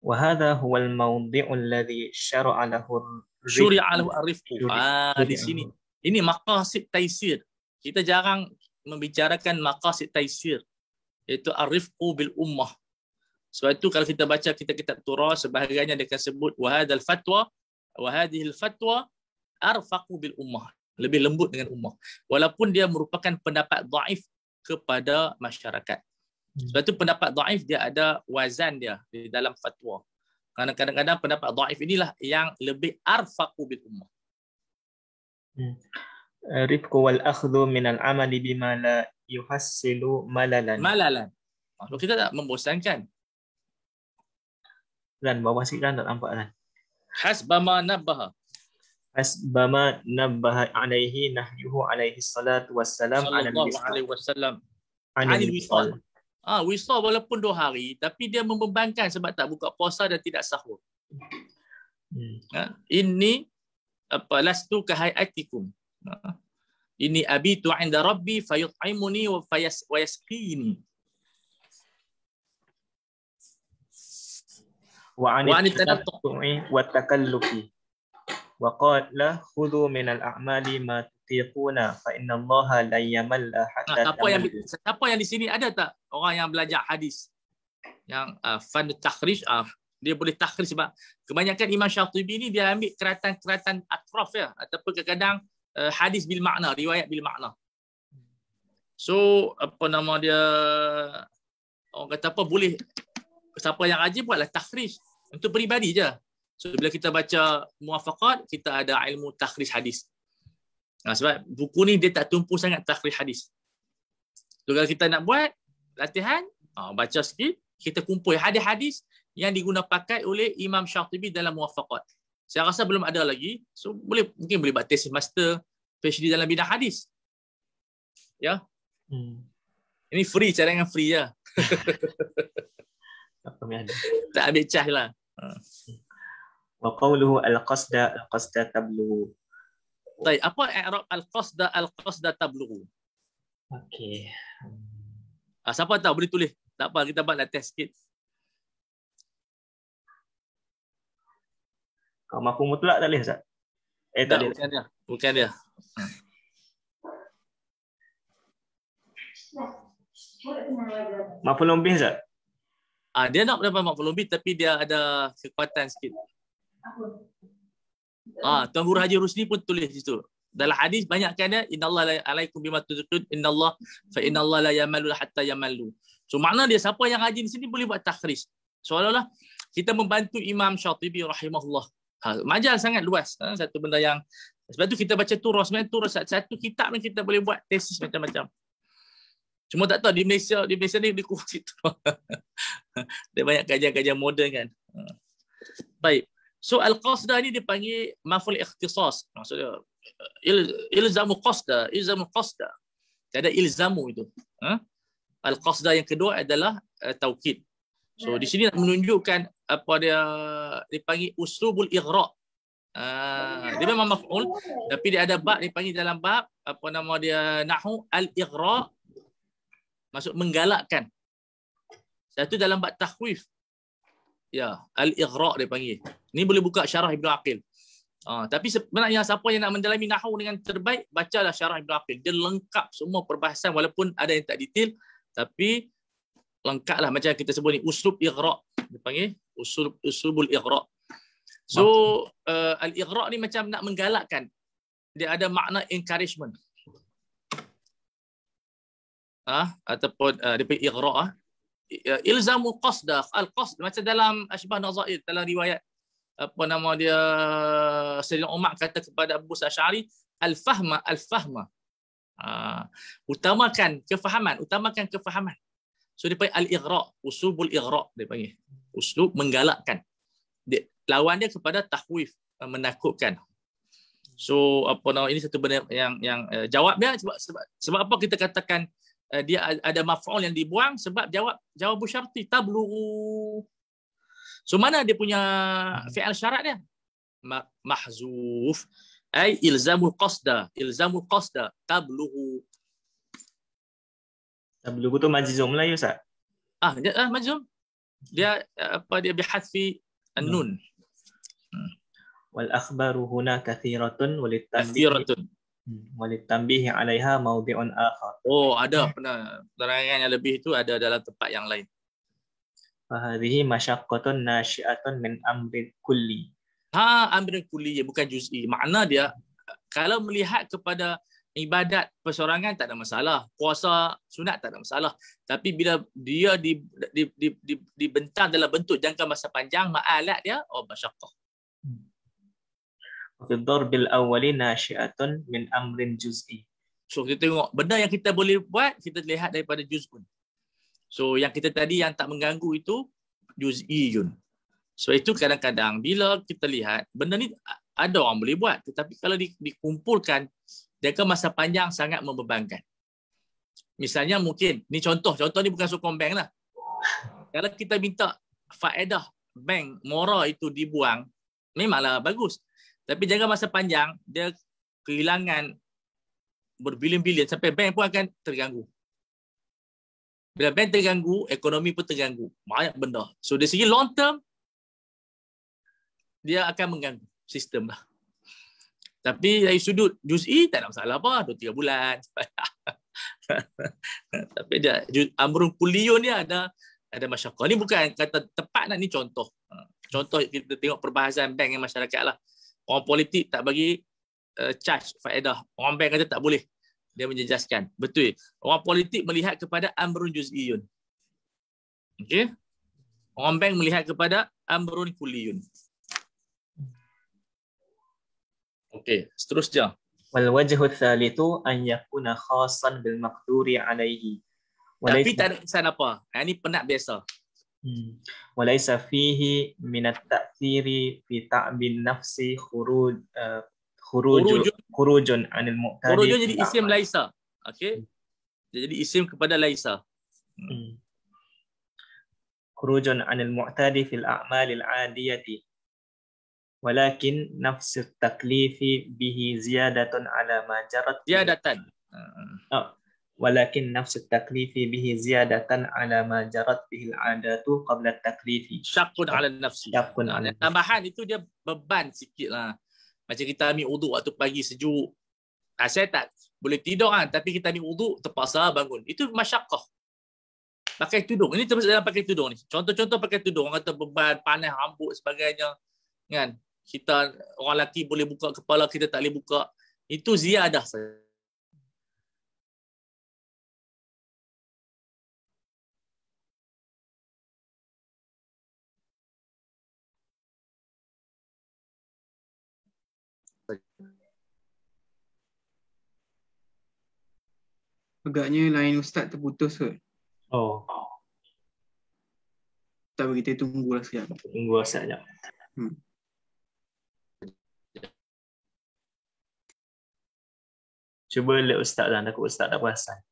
وهذا هو الموضع الذي شرع له الرفق. Di sini ini maqasid taisir. Kita jarang membicarakan maqasid taisir, iaitu ar-rifqu bil ummah. Sebab itu kalau kita baca kitab-kitab turas sebahagiannya dia akan sebut wa hadzal fatwa wa hadhihi al-fatwa arfaqu bil ummah, lebih lembut dengan ummah, walaupun dia merupakan pendapat dhaif kepada masyarakat. Sebab itu pendapat dhaif dia ada wazan dia di dalam fatwa. Kerana kadang-kadang pendapat dhaif inilah yang lebih arfaqu bil ummah. Rifqu wal akhdhu min al amali bima la yuhassilu malalan. So, kita tak membosankan. Dan bawah sikit kan tak nampak kan. Hasbama nabbaha alaihi nahyuhu alaihi salatu wassalam sallallahu alaihi wasallam anil wisal. Wisal walaupun 2 hari tapi dia membebankan sebab tak buka puasa dan tidak sahur. Ini apa lastu kahayatikum. Ini abitu 'inda rabbi fayut'imuni wa yasqini. Wa 'anil tanattu'i wa takallufi. Wa qala khudhu min al-a'mali ma tutiquna fa inna Allaha la yamalla hatta siapa yang di sini ada tak orang yang belajar hadis? yang fan takhrij, dia boleh takhrij sebab kebanyakan Imam Syatibi ni dia ambil keratan-keratan atraf ya, ataupun kadang-kadang hadis bil makna, riwayat bil makna. So apa nama dia, orang kata apa, boleh siapa yang rajin buatlah takhrij untuk peribadi je. So bila kita baca muwafaqat, kita ada ilmu takhrij hadis. Sebab buku ni dia tak tumpu sangat takhrij hadis. So kalau kita nak buat latihan, baca sikit, kita kumpul hadis-hadis yang digunakan pakai oleh Imam Syatibi dalam muwafaqat. Saya rasa belum ada lagi. So mungkin boleh buat tesis master, PhD dalam bidang hadis. Ya. Ini free, cadangan free je. Tak ambil cas lah. Wa qawluhu al-qasda tablughu. Baik, apa i'rab al-qasda tablughu? Okey. Siapa tahu boleh tulis. Tak apa, kita buatlah test sikit. Kau mampu mutlak tak boleh Ustaz? Tak boleh. Bukan dia. Bukan dia. Mampu lebih Ustaz? Dia nak dapat mampu lebih tapi dia ada kekuatan sikit. Tuan Guru Haji Rusdi pun tulis di situ. Dalam hadis banyak kan dia, innallaha alaikum bima tuziqun innallah fa innallaha la yamallu hatta yamallu. So makna dia siapa yang rajin di sini boleh buat takhrij. Seolah-olah kita membantu Imam Syatibi rahimahullah. Majal sangat luas. Satu benda yang sebab tu kita baca turus, sebenarnya turus satu kitab ni kita boleh buat tesis macam-macam. Cuma tak tahu di Malaysia ni dia kurang situ. Dia banyak kajian-kajian moden kan. Baik. So al-qasda ni dipanggil maf'ul ikhtisas. Maksudnya ilzamu qasda. Ada ilzamu itu. Al-qasda yang kedua adalah taukid. So di sini nak menunjukkan apa dia dipanggil uslubul ighra. Dia memang maf'ul tapi dia ada bab dipanggil dalam bab apa nama dia nahwu al-ighra, maksud menggalakkan. Satu dalam bab takhwif. Ya, al-ighra dia panggil. Ni boleh buka syarah Ibnu Aqil. Tapi sebenarnya siapa yang nak mendalami nahwu dengan terbaik, bacalah syarah Ibnu Aqil. Dia lengkap semua perbahasan walaupun ada yang tak detail, tapi lengkaplah macam kita sebut ni uslub ighra. Dia panggil uslubul ighra. So al-ighra ni macam nak menggalakkan. Dia ada makna encouragement. Ataupun dia panggil ighra. Ilzamu qasda, al-qasd macam dalam Ashbah Nazair, dalam riwayat apa nama dia Sayyidina Umar kata kepada Abu Musa Asy'ari, al-fahma. Utamakan kefahaman. So dia panggil al-ighra, uslubul ighra dia panggil. Uslub menggalakkan. Lawan dia kepada takhwif, menakutkan. So apa nama ini satu benda yang jawab dia sebab apa kita katakan dia ada maf'ul yang dibuang sebab jawab syarti tablughu. So mana dia punya fi'il syarat dia? Mahzuf ay ilzamul qasda tablughu. Tablughu tu majzum lah ya Ustaz? Majzum. Dia dia bihadfi an-nun. Wal akhbaru huna kathiratun walitanbih 'alaiha mawdi'un akhar. Ada penerangan yang lebih itu ada dalam tempat yang lain. Fahadhihi masyaqqatun nasyi'atun min amrin kulli. Amrin kulli bukan juz'i. Makna dia kalau melihat kepada ibadat persorangan tak ada masalah. Puasa sunat tak ada masalah. Tapi bila dia dibentang dalam bentuk jangka masa panjang, ma'alat dia masyaqqah. Fi darbil awwali nasyi'atun min amrin juz'i. So kita tengok benda yang kita boleh buat, kita lihat daripada juz'un. So yang kita tadi yang tak mengganggu itu juz'iyun. So itu kadang-kadang bila kita lihat benda ni ada orang boleh buat, tetapi kalau dikumpulkan jangka masa panjang sangat membebankan. Misalnya mungkin ni contoh ni bukan sokong bank lah. Kalau kita minta faedah bank mora itu dibuang, memanglah bagus. Tapi jangka masa panjang, dia kehilangan berbilion-bilion sampai bank pun akan terganggu. Bila bank terganggu, ekonomi pun terganggu. Banyak benda. So dari segi long term, dia akan mengganggu sistem lah. Tapi dari sudut juz'i, tak ada masalah apa. 2-3 bulan. Tapi dia amrun kulliyun dia ada Ada masyaqqah. Ni bukan kata tepat nak, ni contoh. Contoh kita tengok perbahasan bank dengan masyarakat lah. Orang politik tak bagi charge faedah. Orang bank kata tak boleh. Dia menjejaskan. Betul. Orang politik melihat kepada amrun juz'iyun. Okey. Orang bank melihat kepada amrun kulliyun. Okey, seterusnya. Wal wajhu tsalitsu an yakuna khassan bil maqduri alaihi. Tapi tak ada kesan apa. Ini penat biasa. Walaysa fihi min at-ta'thiri fi ta'bin nafsi khurujun anil mu'tadi. Khurujun jadi isim laisa. Okey. Jadi isim kepada laisa. Khurujun anil mu'tadi fil a'malil 'adiyati. Walakin nafsu taklifi bihi ziyadatun ala ma jarat. Ziyadatan. Walakin nafsu taklifi bihi ziyadatan ala ma jarat bihi al-'adatu qabla at-taklifi. Syaqqun ala nafsi. Tambahan itu dia beban sikitlah. Macam kita ambil wuduk waktu pagi sejuk. Saya tak boleh tidur kan, tapi kita ambil wuduk terpaksa bangun. Itu masyaqqah. Pakai tudung. Ini terus dalam pakai tudung ni. Contoh-contoh pakai tudung. Orang kata beban, panas, rambut sebagainya. Kan? Kita orang lelaki boleh buka kepala, kita tak boleh buka. Itu ziyadah saja. Agaknya line Ustaz terputus ke? Oh. Tak, kita tunggulah sekejap. Tunggu sekejap. Cuba let Ustaz lah, takut Ustaz tak perasan.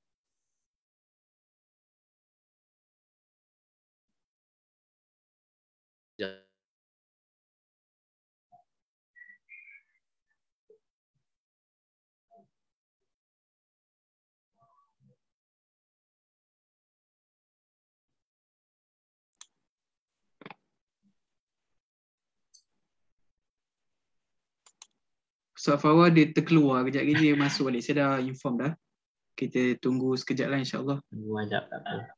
Ustaz Fawad dia terkeluar kejap lagi, dia masuk balik. Saya dah inform dah. Kita tunggu sekejap lah insyaAllah. Tunggu sekejap, tak apa.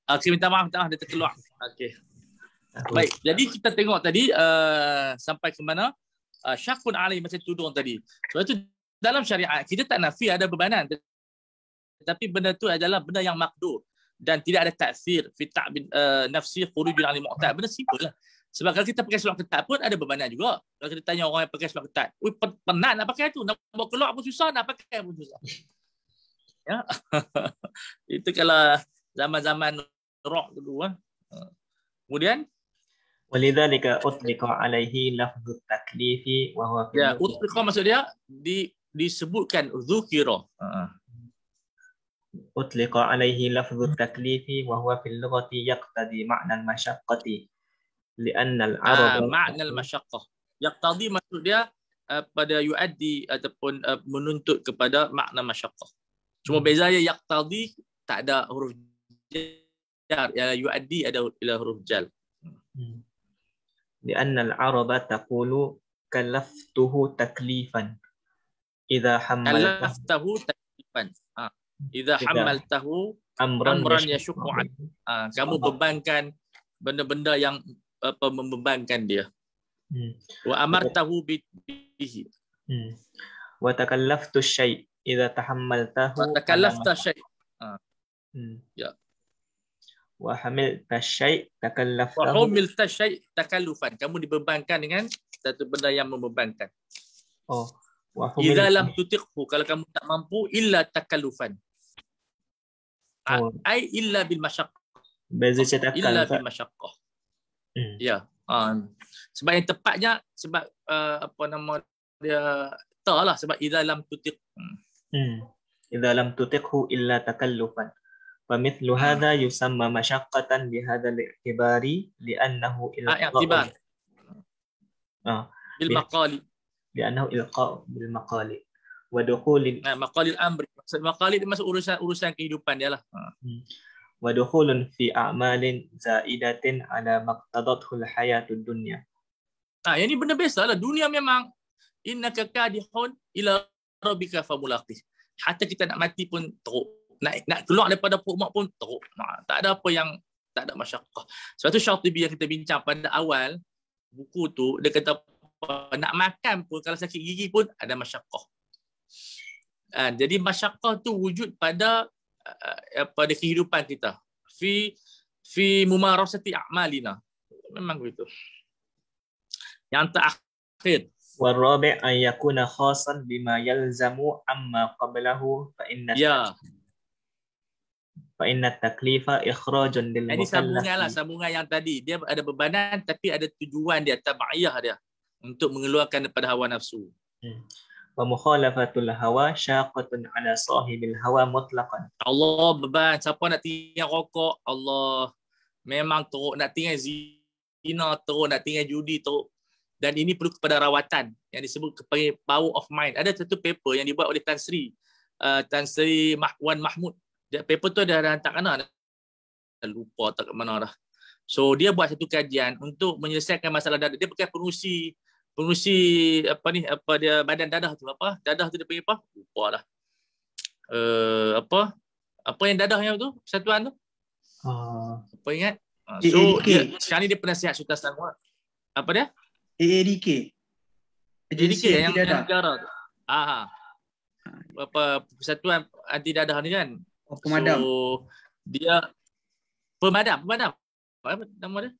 Okey, minta maaf dia terkeluar. Okey. Baik, jadi kita tengok tadi sampai ke mana? Syaqqun alaihi macam tudung tadi. Sebab itu dalam syariat kita tak nafi ada bebanan. Tetapi benda tu adalah benda yang makdur dan tidak ada ta'thir fi ta'bin nafsi khurujun 'anil mu'tad. Benda simple lah. Sebab kalau kita pakai seluar ketat pun ada bebanan juga. Kalau kita tanya orang yang pakai seluar ketat, penat nak pakai tu, nak bawa keluar pun susah, nak pakai pun susah. Ya. Itu kalau zaman-zaman rock dulu kan. Kemudian Walidzalika utliqa alaihi lafdhu taklifi wa huwa ya, utliqa maksud dia disebutkan dzukira. Utliqa alaihi lafdhu taklifi wa huwa fil lughati yaqtadi ma'na al-mashaqqati li'anna al-'arab ma'na al-mashaqqah. Yaqtadi maksud dia pada yuaddi ataupun menuntut kepada makna masyaqqah. Cuma bezanya yaqtadi tak ada huruf jar, ya yuaddi ada ila huruf jal. Lianna al-araba taqulu kallaftuhu taklifan idza hamaltahu taklifan. Idza hamaltahu amran yashqu an. Kamu bebankan benda-benda yang membebankan dia. Wa amartahu bihi. Wa takallaftu syai' idza tahammaltahu. Takallafta syai'. Ya. Wa hamilta syai' takallaftahu. Wa humilta syai' takallufan. Kamu dibebankan dengan satu benda yang membebankan. Oh. Wa idza lam tutiqhu, kalau kamu tak mampu illa takallufan. Ai illa bil masyaqqah. Beza cetakan illa bil masyaqqah. Ya. Sebab yang tepatnya sebab apa nama dia ta lah, sebab idza lam tutiq. إذا لم تطقه إلا تكلفا ومثل هذا يسمى مشقة بهذا الاعتبار لأنه إلقاء اعتبار آه بالمقال. لأنه إلقاء بالمقال ودخول Maqalil amri. Maksud maqalil dia masuk urusan kehidupan dia lah. ودخول في أعمال زائدة على ما اقتضته الحياة الدنيا. Yang ni benda biasa lah. Dunia memang innaka kadihun ila rabbika famulaqih. Hatta kita nak mati pun teruk. Nak keluar daripada perut mak pun teruk. Tak ada apa yang tak ada masyaqqah. Sebab tu Syatibi yang kita bincang pada awal buku tu, dia kata nak makan pun kalau sakit gigi pun ada masyaqqah. Jadi masyaqqah tu wujud pada kehidupan kita. Fi mumarasati a'malina. Memang begitu. Yang terakhir, والرابع أن يكون خاصا بما يلزم عما قبله فإن التكليف إخراج Ini للمكلف. sambungan yang tadi. Dia ada bebanan tapi ada tujuan dia, tabi'iyah dia untuk mengeluarkan daripada hawa nafsu. ومخالفة الهوى شاقة على صاحب الهوى مطلقا. Allah beban. Siapa nak tinggal rokok, Allah memang teruk. Nak tinggal zina teruk, nak tinggal judi teruk. Dan ini perlu kepada rawatan yang disebut kepada power of mind. Ada satu paper yang dibuat oleh Tan Sri Wan Mahmud. Paper tu ada hantar mana? Lupa tak kat mana dah. So dia buat satu kajian untuk menyelesaikan masalah dadah. Dia pakai pengurusi dia badan dadah tu apa? Dadah tu dia panggil apa? Lupa dah. Apa yang dadahnya tu? Persatuan tu? Apa ingat? So dia, sekarang ni dia penasihat Sultan Selangor. Apa dia? AADK. AADK yang negara tu. Persatuan anti dadah ni kan. Pemadam. So dia pemadam. Apa nama dia?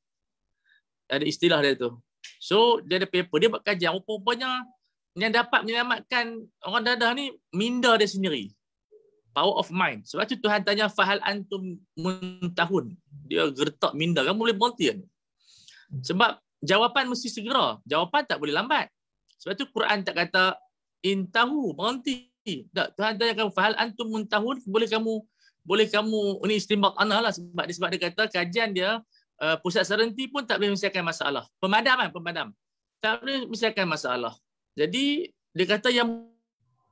Ada istilah dia tu. So dia ada paper, dia buat kajian rupanya yang dapat menyelamatkan orang dadah ni minda dia sendiri. Power of mind. Sebab tu Tuhan tanya fahal antum muntahun. Dia gertak minda, kamu boleh berhenti kan? Sebab jawapan mesti segera. Jawapan tak boleh lambat. Sebab tu Quran tak kata intahu, berhenti. Tak, Tuhan tanya kamu fahal antum muntahun, boleh kamu ini istinbat ana lah sebab dia kata kajian dia pusat serenti pun tak boleh menyelesaikan masalah. Pemadam. Tak boleh menyelesaikan masalah. Jadi dia kata yang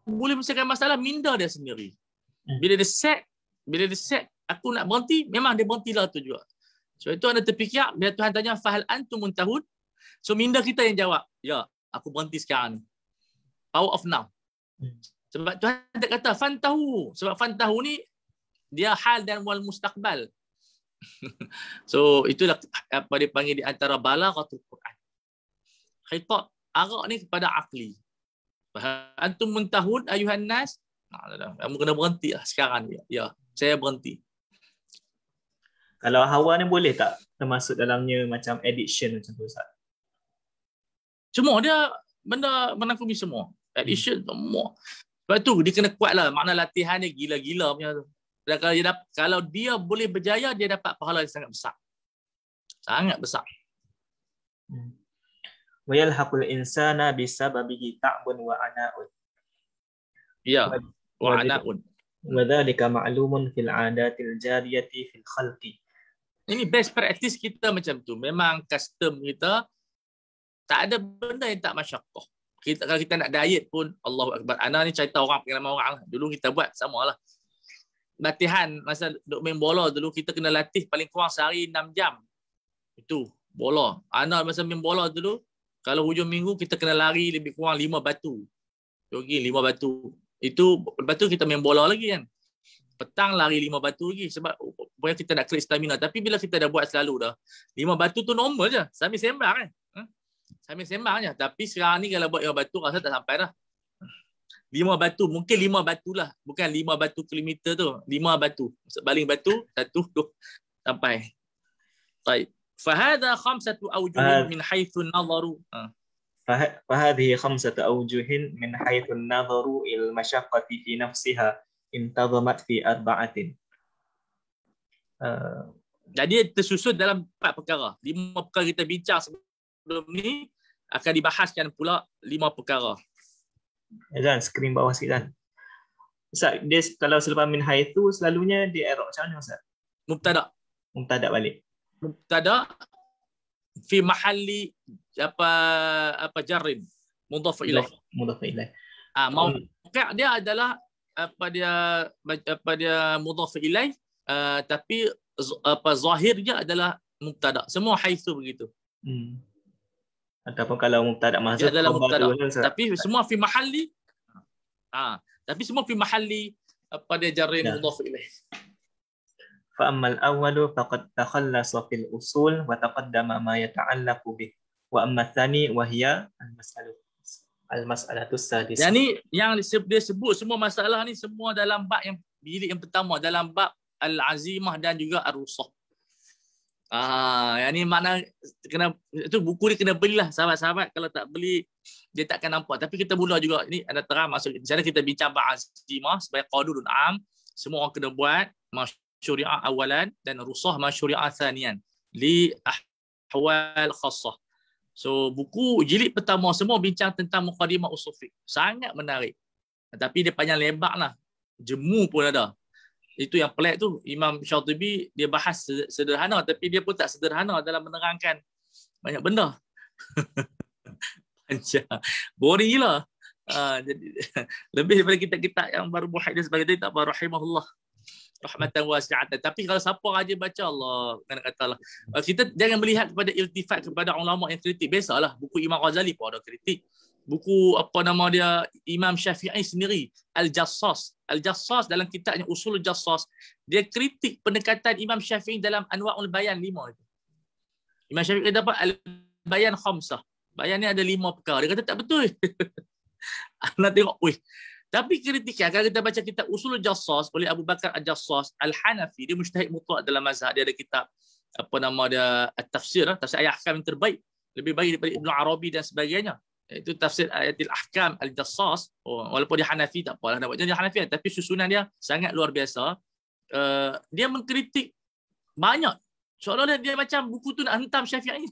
boleh menyelesaikan masalah minda dia sendiri. Bila dia set aku nak berhenti, memang dia berhentilah tu juga. Sebab itu anda terfikir bila Tuhan tanya fahal antum muntahun, so minda kita yang jawab, ya, aku berhenti sekarang ni. Power of now. Sebab Tuhan tak kata fantahu. Sebab fantahu ni dia hal dan wal mustaqbal. So itulah apa dia panggil di antara balaghatul Quran. Khitab arak ni kepada akli. Antum muntahun ayuhan nas, kamu kena berhenti lah sekarang ni. Ya, saya berhenti. Kalau hawa ni boleh tak termasuk dalamnya macam addiction macam tu Ustaz? Semua dia benda menangkumi semua. Addiction semua. Sebab tu dia kena kuat lah. Makna latihan dia gila-gila punya tu. Dan kalau dia boleh berjaya, dia dapat pahala yang sangat besar. Sangat besar. Wa yalhaqul insana bisababihi ta'bun wa ana'un. Ya, wa ana'un. Wa dhalika ma'lumun fil 'adatil jariyati fil khalqi. Ini best practice kita macam tu. Memang custom kita tak ada benda yang tak masyaqqah. Kalau kita nak diet pun Allahu Akbar. Ana ni cerita pengalaman orang lah. Dulu kita buat samalah. Latihan masa duk main bola dulu kita kena latih paling kurang sehari 6 jam. Itu bola. Ana masa main bola dulu kalau hujung minggu kita kena lari lebih kurang 5 batu. Jogging 5 batu. Itu lepas tu kita main bola lagi kan. Petang lari 5 batu lagi sebab supaya kita nak create stamina. Tapi bila kita dah buat selalu dah 5 batu tu normal je. Sambil sembang kan. Sambil sembang je. Tapi sekarang ni kalau buat 5 batu rasa tak sampai dah. 5 batu, mungkin 5 batu lah. Bukan 5 batu kilometer tu. 5 batu. Baling batu, 1, 2, sampai. Baik. Fahadha khamsatu awjuhin min haythu nazaru. فهذه 5 أوجه من حيث النظر إلى المشقة في نفسها انتظمت في 4. Jadi tersusun dalam 4 perkara. 5 perkara kita bincang sebelum ni akan dibahaskan pula 5 perkara. Azan, skrin bawah sikit kan. Ustaz, dia kalau selepas min haitsu selalunya di i'rab macam mana Ustaz? Mubtada balik. Mubtada fi mahalli jarrin mudhaf ilaih. Mudhaf ilaih. Mauqi' dia adalah mudhaf ilaih, tapi zahirnya adalah mubtada. Semua haitsu begitu. Ataupun kalau mubtada mahdzuf adalah mubtada, tapi semua fi mahalli jarrin mudhaf ilaih. فأما الأول فقد تخلص في الأصول وتقدم ما يتعلق به وأما الثاني وهي المسألة السادسة. Yani yang dia sebut semua masalah ni semua dalam bab yang bilik yang pertama, dalam bab al-azimah dan juga ar-rusah. Yang ni makna itu buku ni kena belilah sahabat-sahabat, kalau tak beli dia takkan nampak. Tapi kita mula juga ni ada terang maksud di sana kita bincang bab azimah sebagai qadurun am, semua orang kena buat syuri'ah awalan dan rusah syuri'ah thaniyan li ahwal khassah. So buku jilid pertama semua bincang tentang muqaddimah usul fiqh. Sangat menarik. Tapi dia panjang lebar lah. Jemu pun ada. Itu yang pelik tu, Imam Syatibi dia bahas sederhana tapi dia pun tak sederhana dalam menerangkan banyak benda. Panjang. Boring gila. Jadi lebih daripada kitab-kitab yang baru buat dia sebagai tak rahimahullah. Rahmatan wasi'atan. Tapi kalau siapa rajin baca, Allah katalah. Kita jangan melihat kepada iltifat kepada ulama yang kritik. Biasalah buku Imam Ghazali pun ada kritik. Buku Imam Syafi'i sendiri, Al-Jassas dalam kitabnya Usul Jassas, dia kritik pendekatan Imam Syafi'i dalam Anwa'ul Bayan 5 itu. Imam Syafi'i dapat Al-Bayan khamsah. Bayan ni ada 5 perkara. Dia kata tak betul. Nak tengok, tapi kritikan, kalau kita baca kitab Usul Jassas oleh Abu Bakar Al-Jassas Al-Hanafi, dia mujtahid mutlak dalam mazhab. Dia ada kitab At-Tafsir, tafsir ayat ahkam yang terbaik, lebih baik daripada Ibn Arabi dan sebagainya. Itu tafsir ayatil ahkam Al-Jassas. Walaupun dia Hanafi tak apalah nak buat dia Hanafi, tapi susunan dia sangat luar biasa. Dia mengkritik banyak. Seolah-olah dia macam buku tu nak hentam Syafi'i.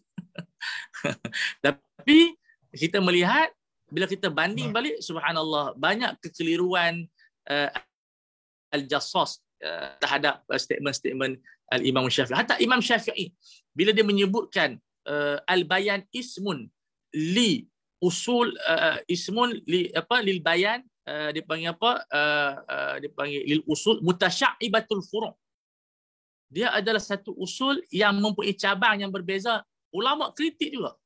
Tapi kita melihat bila kita banding balik, subhanallah, banyak kekeliruan Al-Jassas terhadap statement-statement Al-Imam Syafi'i. Hatta Imam Syafi'i, bila dia menyebutkan Al-Bayan ismun li usul, ismun li lil bayan, dia panggil dia panggil lil usul mutasyaibatul furu'. Dia adalah satu usul yang mempunyai cabang yang berbeza. Ulama kritik juga.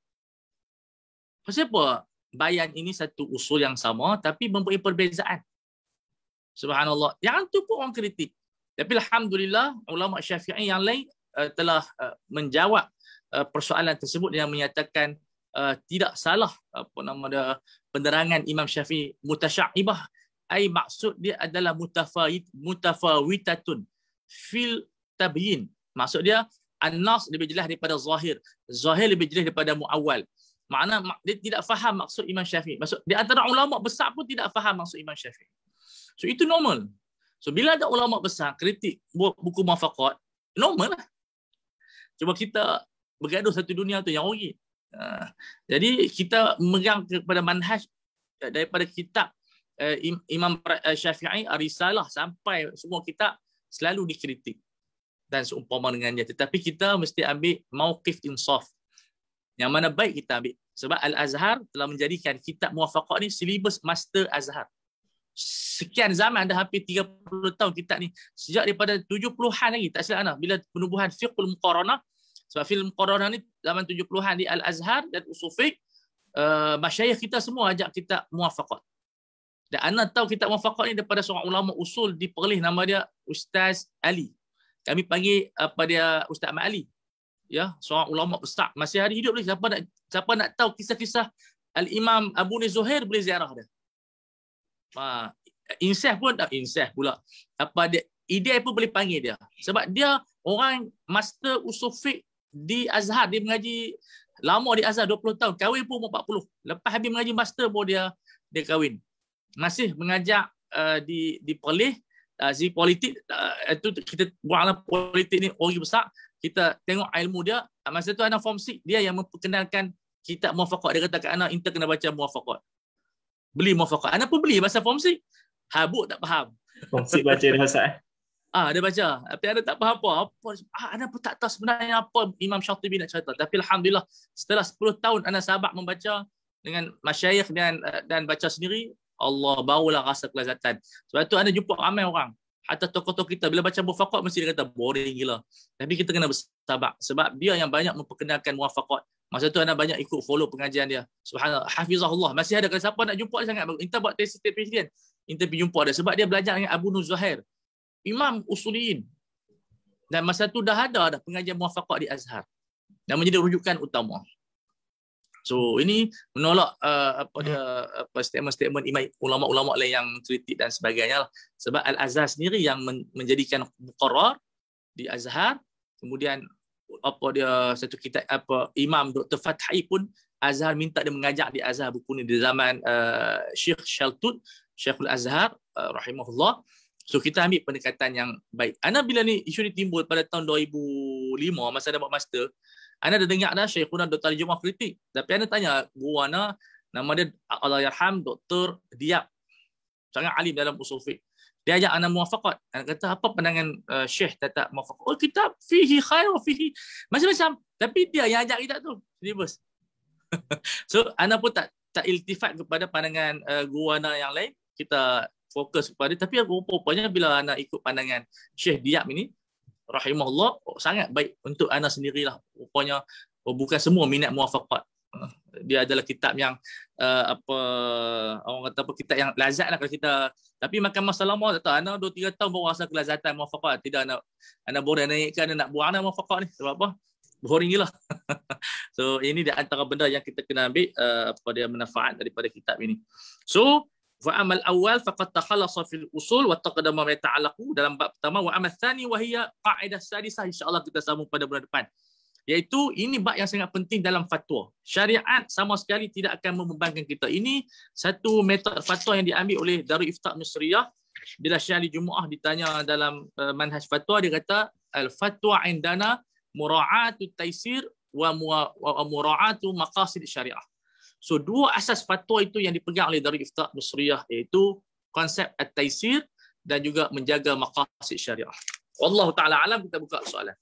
Pasal apa? Bayan ini satu usul yang sama tapi mempunyai perbezaan. Subhanallah. Yang tu pun orang kritik. Tapi alhamdulillah ulama Syafi'i yang lain telah menjawab persoalan tersebut dengan menyatakan tidak salah penerangan Imam Syafi'i mutasyaibah. Ai maksud dia adalah mutafawitatun fil tabyin. Maksud dia an-nas lebih jelas daripada zahir. Zahir lebih jelas daripada muawwal. Makna dia tidak faham maksud Imam Syafi'i. Maksud di antara ulama besar pun tidak faham maksud Imam Syafi'i. So itu normal. So bila ada ulama besar kritik buku muwafaqat, normal lah. Cuma kita bergaduh satu dunia tu yang rugi. Jadi kita memegang kepada manhaj daripada kitab Imam Syafi'i Ar-Risalah sampai semua kitab selalu dikritik dan seumpama dengannya. Tetapi kita mesti ambil mauqif insaf. Yang mana baik kita ambil. Sebab Al-Azhar telah menjadikan kitab muwafaqat ni silibus master Azhar. Sekian zaman, dah hampir 30 tahun kitab ni. Sejak daripada 70-an lagi, tak silap Ana. Bila penubuhan fiqhul muqaranah, sebab fiqhul muqaranah ni zaman 70-an di Al-Azhar dan usul fiqh, masyayikh kita semua ajak kitab muwafaqat. Dan Ana tahu kitab muwafaqat ni daripada seorang ulama usul di Perlis, nama dia Ustaz Ali. Kami panggil Ustaz Ahmad Ali. Ya, seorang ulama besar masih hari hidup lagi. Siapa nak tahu kisah-kisah Al-Imam Abu Ni Zuhair boleh ziarah dia. Insaf pun tak insaf pula. Dia idea pun boleh panggil dia. Sebab dia orang master usul fiqh di Azhar, dia mengaji lama di Azhar 20 tahun, kahwin pun 40. Lepas habis mengaji master pun dia kahwin. Masih mengajar di Perlis, si politik itu kita buatlah politik ni orang besar. Kita tengok ilmu dia. Masa tu anak form 6, dia yang memperkenalkan kitab muwafaqat. Dia kata kat anak, inter kena baca muwafaqat. Beli muwafaqat. Anak pun beli masa form 6. Habuk tak faham. Kongsi baca dah Ustaz. Dia baca. Tapi ada tak faham apa. Ana pun tak tahu sebenarnya apa Imam Syatibi nak cerita. Tapi alhamdulillah setelah 10 tahun ana sabar membaca dengan masyayikh dan baca sendiri, Allah barulah rasa kelazatan. Sebab tu ana jumpa ramai orang. Hatta tokoh-tokoh kita bila baca muwafaqat mesti dia kata boring gila. Tapi kita kena bersabar sebab dia yang banyak memperkenalkan muwafaqat. Masa tu ana banyak ikut follow pengajian dia. Subhanallah, hafizahullah. Masih ada kalau siapa nak jumpa dia sangat bagus. Kita buat tesis presiden. Kita pergi jumpa dia sebab dia belajar dengan Abu Nur Zuhair, Imam Usuliyin. Dan masa tu dah ada pengajian muwafaqat di Azhar dan menjadi rujukan utama. So ini menolak statement-statement imam ulama-ulama lain yang kritik dan sebagainya lah. Sebab Al-Azhar sendiri yang menjadikan muqarrar di Azhar. Kemudian satu kitab Imam Dr. Fathi pun Azhar minta dia mengajar di Azhar buku ni di zaman Syekh Shaltut, Syekhul Azhar rahimahullah. So kita ambil pendekatan yang baik. Ana bila ni isu ni timbul pada tahun 2005 masa ada buat master, ana dah dengar dah Syekhuna Dr. Jumah kritik. Tapi ana tanya guru ana, nama dia Allahyarham Dr. Diab. Sangat alim dalam usul fiqh. Dia ajak ana muwafaqat. Ana kata apa pandangan Syekh tentang muwafaqat? Oh, kitab fihi khair wa fihi macam-macam. Tapi dia yang ajak kita tu. Silibus. So ana pun tak iltifat kepada pandangan guru ana yang lain. Kita fokus kepada, tapi rupanya bila ana ikut pandangan Syekh Diab ini rahimahullah, sangat baik untuk ana sendirilah. Rupanya bukan semua minat muwafaqat. Dia adalah kitab yang orang kata kitab yang lazat lah kalau kita. Tapi makan masa lama tak tahu, ana 2-3 tahun baru rasa kelazatan muwafaqat. Tidak ana boleh naikkan, nak buang ana muwafaqat ni. Sebab apa? Boring gila. So ini di antara benda yang kita kena ambil dia manfaat daripada kitab ini. So wa amal awal faqad takhallasa fil usul wa taqaddama ma ta'allaqu dalam bab pertama, wa amal tsani wa hiya qaidah sadisah, insyaallah kita sambung pada bulan depan, iaitu ini bab yang sangat penting dalam fatwa. Syariat sama sekali tidak akan membebankan kita. Ini satu metod fatwa yang diambil oleh Darul Ifta Misriyah. Bila Syahli Jumaah ditanya dalam manhaj fatwa, dia kata al fatwa indana mura'atu taysir wa mura'atu maqasid syariah. So dua asas fatwa itu yang dipegang oleh Darul Ifta Misriyah, iaitu konsep at-taysir dan juga menjaga maqasid syariah. Wallahu taala alam. Kita buka soalan.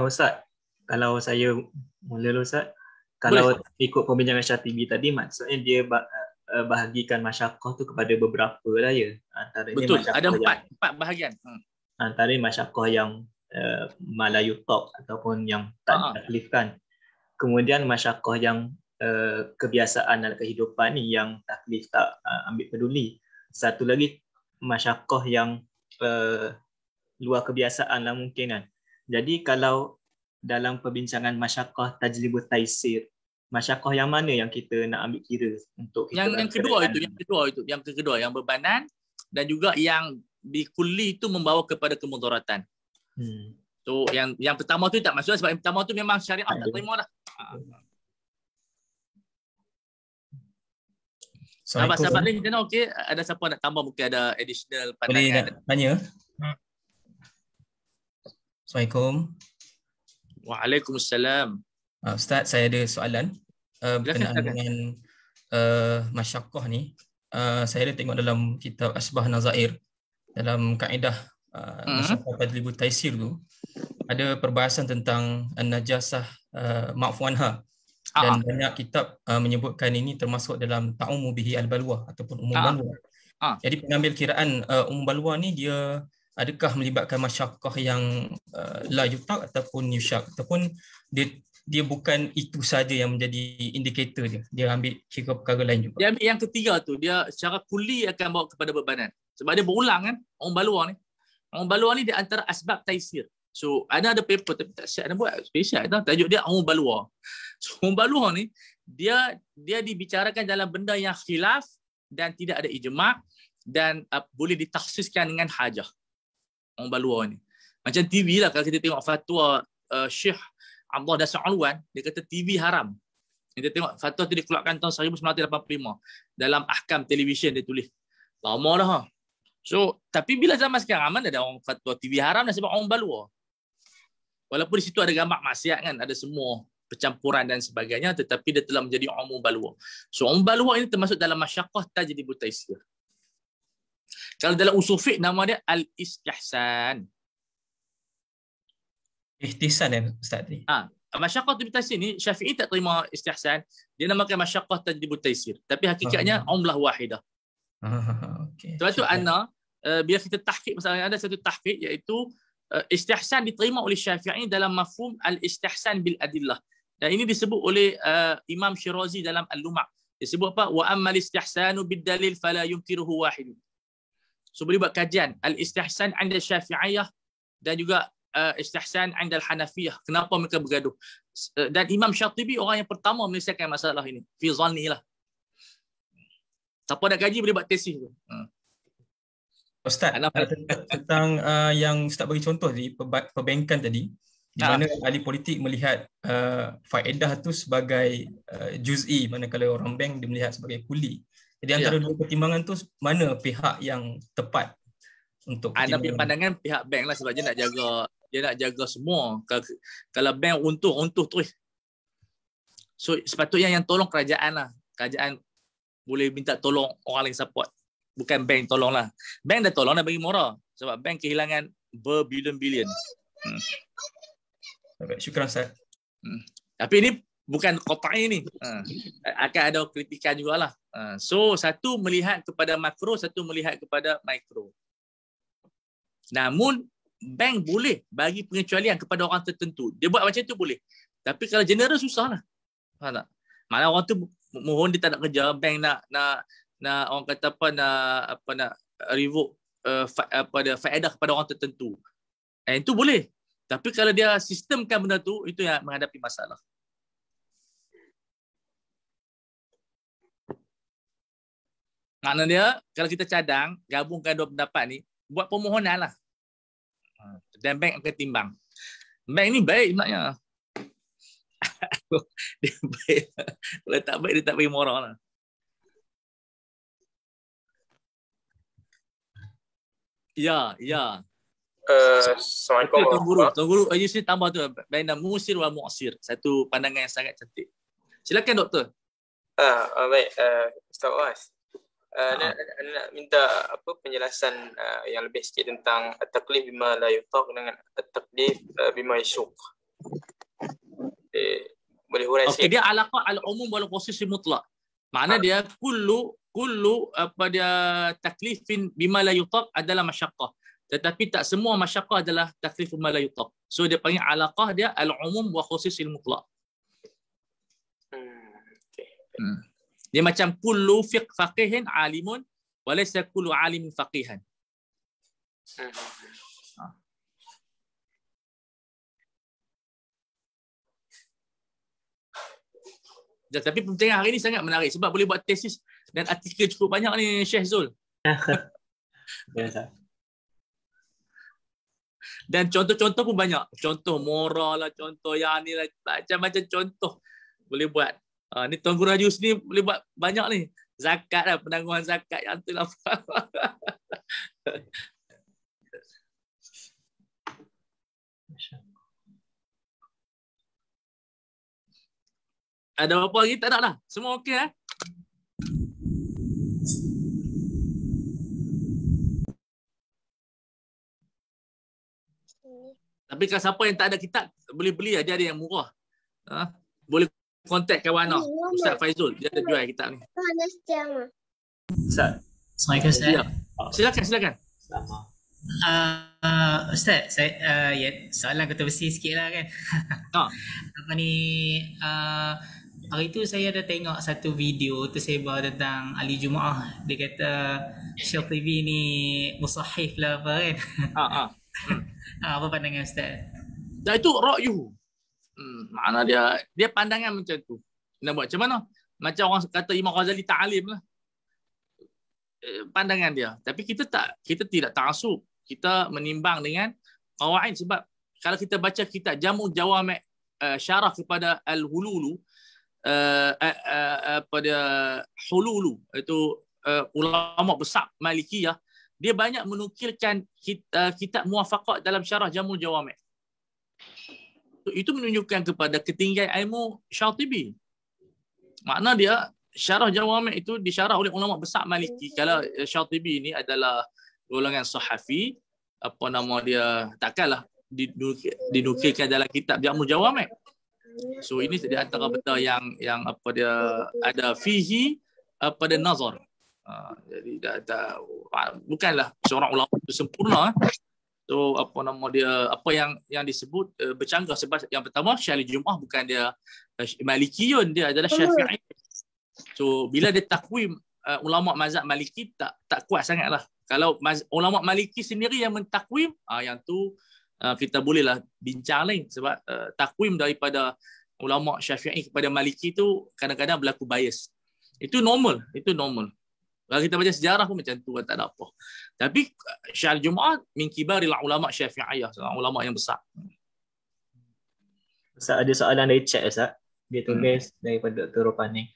Ustaz, kalau saya mula dulu Ustaz, kalau ikut perbincangan Syatibi tadi, maksudnya dia bahagikan masyaqqah tu kepada beberapa lah ya. Antaranya betul, ada empat bahagian. Antaranya masyaqqah yang malayutab ataupun yang tak ditaklifkan. Kemudian masyaqqah yang kebiasaan dalam kehidupan ni yang taklif tak ambil peduli. Satu lagi masyaqqah yang luar kebiasaan lah mungkin kan. Jadi kalau dalam perbincangan masyaqqah tajlibut taysir, masyaqqah yang mana yang kita nak ambil kira untuk kita yang kedua yang bebanan dan juga yang bikulli itu membawa kepada kemudaratan. So yang pertama tu tak maksud, sebab yang pertama tu memang syariat tak terima dah. Sahabat-sahabat ni kena okey, ada siapa nak tambah, mungkin ada additional pandangan. Boleh tanya? Assalamualaikum. Waalaikumsalam. Ustaz, saya ada soalan berkenaan dengan masyaqqah ni. Saya ada tengok dalam kitab Asbah Nazair, dalam kaedah masyaqqah tajlibut taysir tu ada perbahasan tentang an-najasah ma'fu anha, dan banyak kitab menyebutkan ini termasuk dalam ta'ummu bihi al-balwa ataupun umum balwa. Jadi pengambil kiraan umum balwa ni dia adakah melibatkan masyaqqah yang la yutaq ataupun yushaq, ataupun dia bukan itu saja yang menjadi indikator dia. Dia ambil kira perkara lain juga. Dia ambil yang ketiga tu, dia secara kuli akan bawa kepada bebanan. Sebab dia berulang kan, umum balwa ni. Umum balwa ni di antara asbab taysir. So ada paper tapi tak siap nak buat spesial tau. Tajuk dia umum balwa. So umum balwa ni dia dibicarakan dalam benda yang khilaf dan tidak ada ijma' dan boleh ditakhsiskan dengan hajah. Umum balwa ni macam TV lah. Kalau kita tengok fatwa Syekh Abdullah Dasar Alwan, dia kata TV haram. Kita tengok fatwa tu dikeluarkan tahun 1985 dalam ahkam televisyen, dia tulis lama dah. So tapi bila zaman sekarang mana ada orang fatwa TV haram dah sebab umum balwa. Walaupun di situ ada gambar maksiat kan, ada semua percampuran dan sebagainya, tetapi dia telah menjadi umum balwa. So umum balwa ini termasuk dalam masyaqqah tajlibut taysir. Kalau dalam usul fiqh nama dia al-istihsan. Ihtisan Ustaz tadi. Masyaqqah tajlibut taysir ni Syafi'i tak terima istihsan, dia namakan masyaqqah tajlibut taysir, tapi hakikatnya umlah wahidah. Okey. Sebab tu ana bila kita tahqiq, masalah ada satu tahqiq iaitu istihsan diterima oleh Syafi'i dalam mafhum al-istihsan bil adillah. Dan ini disebut oleh Imam Syirazi dalam Al-Lum'a. Disebut apa? Wa ammal istihsanu bid dalil fala yunkiruhu wahid. So boleh buat kajian al-istihsan 'inda Syafi'iyah dan juga istihsan 'inda al-Hanafiyah. Kenapa mereka bergaduh? Dan Imam Syatibi orang yang pertama menyelesaikan masalah ini. Fi zanni lah. Siapa nak kaji boleh buat tesis tu. Ustaz, tentang yang Ustaz bagi contoh tadi, perbankan tadi, di mana ahli politik melihat faedah tu sebagai juz'i, manakala orang bank dia melihat sebagai kuli. Jadi antara dua pertimbangan tu, mana pihak yang tepat untuk Anda punya pandangan pihak bank lah, sebab dia nak jaga semua. Kalau bank untung terus. So sepatutnya yang tolong kerajaan lah. Kerajaan boleh minta tolong orang lain support. Bukan bank tolong lah. Bank dah tolong, dah bagi murah. Sebab bank kehilangan berbilion-bilion. Syukran Ustaz. Tapi ini bukan kotai ni. Akan ada kritikan jugalah. So satu melihat kepada makro, satu melihat kepada mikro. Namun bank boleh bagi pengecualian kepada orang tertentu. Dia buat macam tu boleh. Tapi kalau general susahlah. Faham tak? Malah orang tu mohon dia tak nak kerja, bank nak orang kata nak revoke faedah kepada orang tertentu. Itu boleh. Tapi kalau dia sistemkan benda tu, itu yang menghadapi masalah. Makna dia, kalau kita cadang, gabungkan dua pendapat ni, buat permohonan lah. Dan bank akan timbang. Bank ni baik sebenarnya. Dia baik. Kalau tak baik, dia tak bagi moral lah. Ya. Assalamualaikum. Tuan Guru, sini tambah tu, baina musir wa mu'sir. Satu pandangan yang sangat cantik. Silakan doktor. Baik, Ustaz Oaz. Nak minta penjelasan yang lebih sikit tentang at-taklif bima la yutaq dengan at-taklif bima yashuq. Boleh hurai sikit? Dia alaqah al-umum wal khusus mutlaq. Makna dia kullu dia taklifin bima la yutaq adalah masyaqqah. Tetapi tak semua masyaqqah adalah taklif bima la yutaq. So dia panggil alaqah dia al-umum wa khusus mutlaq. Dia macam kullu faqihin alimun wa laysa kullu alimin faqihan. Tapi perbincangan hari ini sangat menarik sebab boleh buat tesis dan artikel cukup banyak ni Syekh Zul. Dan contoh-contoh pun banyak. Contoh moral lah, contoh yang ni lah, macam-macam contoh boleh buat. Ni Tuan Guru Haji Husni boleh buat banyak ni. Zakat lah, penangguhan zakat yang tu lah. Ada apa lagi? Tak nak dah. Semua okey eh? Tapi kalau siapa yang tak ada kitab, boleh beli aja, ada yang murah. Boleh kontak kawan Ustaz Faizul, dia ada jual kitab ni. Ustaz. Assalamualaikum Ustaz. Ya. Silakan. Ustaz, saya soalan kontroversi sikit lah kan. Hari tu saya ada tengok satu video tersebar tentang ahli Jumaah. Dia kata Syatibi ni musahif lah apa kan. Apa pandangan Ustaz? Dan itu ra'yuhu. Makna dia pandangan macam tu. Nak buat macam mana? Macam orang kata Imam Ghazali ta'alim lah. Pandangan dia. Tapi kita tidak ta'asub. Kita menimbang dengan qawaid, sebab kalau kita baca kitab Jamu' Jawami' syarah kepada Al-Hululu, pada Hululu, itu ulama besar Malikiyah, dia banyak menukilkan kitab muwafaqat dalam syarah Jamu' Jawami'. Itu menunjukkan kepada ketinggian ilmu Syatibi. Makna dia syarah Jawami' itu disyarah oleh ulama besar Maliki. Kalau Syatibi ini adalah golongan sahafi, apa nama dia, takkanlah dinukilkan dalam kitab Jamul Jawami'. So ini di antara benda yang apa dia ada fihi pada nazar. Jadi bukanlah seorang ulama itu sempurna. So apa nama dia, apa yang disebut bercanggah, sebab yang pertama Syekh Jumaah bukan dia Malikiyun, dia adalah Syafi'i. So bila dia takwim ulama mazhab Maliki tak kuat sangatlah. Kalau ulama Maliki sendiri yang mentakwim, yang tu kita bolehlah bincang lain, sebab takwim daripada ulama Syafi'i kepada Maliki tu kadang-kadang berlaku bias. Itu normal. Kalau kita baca sejarah pun macam tu, tak ada apa. Tapi Syekh Jumaah min kibaril ulama Syafi'iyah, seorang ulama yang besar. Ustaz, ada soalan dari chat Ustaz. Dia tulis daripada Dr. Rupani.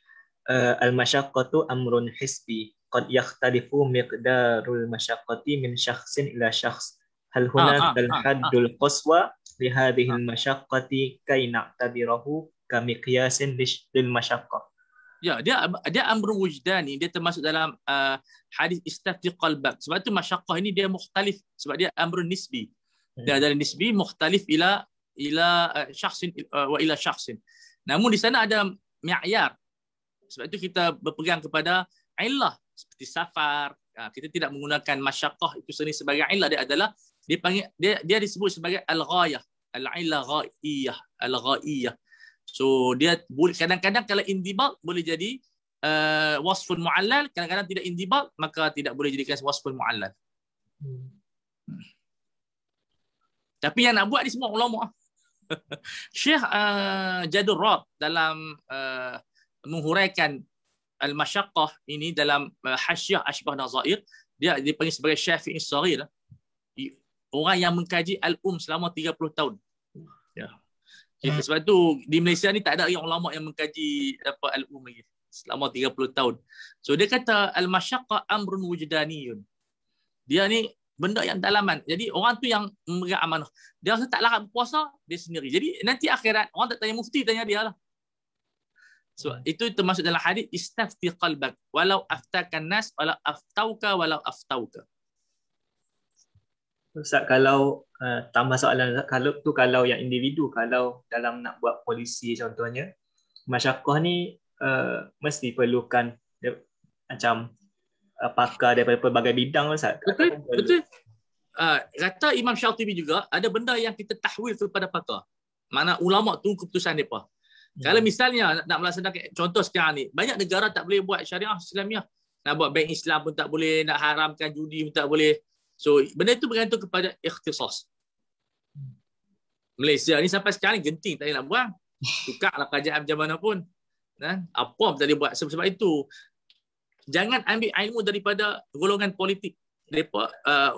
Al-masyaqqatu amrun hisbi qad yakhtalifu miqdarul masyaqqati min syakhsin ila syakhs. Hal hunaka al-haddul qaswa li hadhihi al-masyaqqati kay na'tabirahu ka miqyasin lil masyaqqah. Ya, dia amrun wujdani, dia termasuk dalam hadis istafti qalbak. Sebab tu masyaqqah ini dia mukhtalif, sebab dia amrun nisbi. Dia adalah nisbi mukhtalif ila syakhsin wa ila syakhsin. Namun di sana ada mi'yar. Sebab itu kita berpegang kepada illah seperti safar. Kita tidak menggunakan masyaqqah itu sendiri sebagai illah. Dia adalah dia disebut sebagai al-ghayah, al-illah ghaiyah, al-ghaiyah. So dia kadang-kadang kalau indibat boleh jadi wasfun mu'allal, kadang-kadang tidak indibat maka tidak boleh jadikan wasfun mu'allal. Tapi yang nak buat ni semua ulama. Syekh Jadur Rab dalam menghuraikan al-masyaqqah ini dalam hasyiah Ashbah Nazair, dia dipanggil sebagai Syafi'i Saghir, orang yang mengkaji selama 30 tahun. Ya. Sebab tu di Malaysia ni tak ada yang ulama yang mengkaji lagi selama 30 tahun. So dia kata al-masyaqqah amrun wujdaniyun. Dia ni benda yang dalaman. Jadi orang tu yang memegang amanah. Dia rasa tak larat berpuasa, dia sendiri. Jadi nanti akhirat orang tak tanya mufti, tanya dia lah. So itu termasuk dalam hadis istafti qalbak walau aftakan nas walau aftauka walau aftauka. Ustaz, kalau tambah soalan, kalau yang individu, kalau dalam nak buat polisi contohnya, masyaqqah ni mesti perlukan macam pakar daripada pelbagai bidang, Ustaz. Betul. Kata Imam Syatibi juga ada benda yang kita tahwil kepada pakar. Mana ulama tunggu keputusan mereka. Kalau misalnya nak melaksanakan, contoh sekarang ni, banyak negara tak boleh buat syariah Islamiah. Nak buat bank Islam pun tak boleh, nak haramkan judi pun tak boleh. So, benda itu bergantung kepada ikhtisas. Malaysia ni sampai sekarang ni genting, tak boleh nak buang. Tukarlah kerajaan macam mana pun. Apa pun tak boleh buat. Sebab itu, jangan ambil ilmu daripada golongan politik.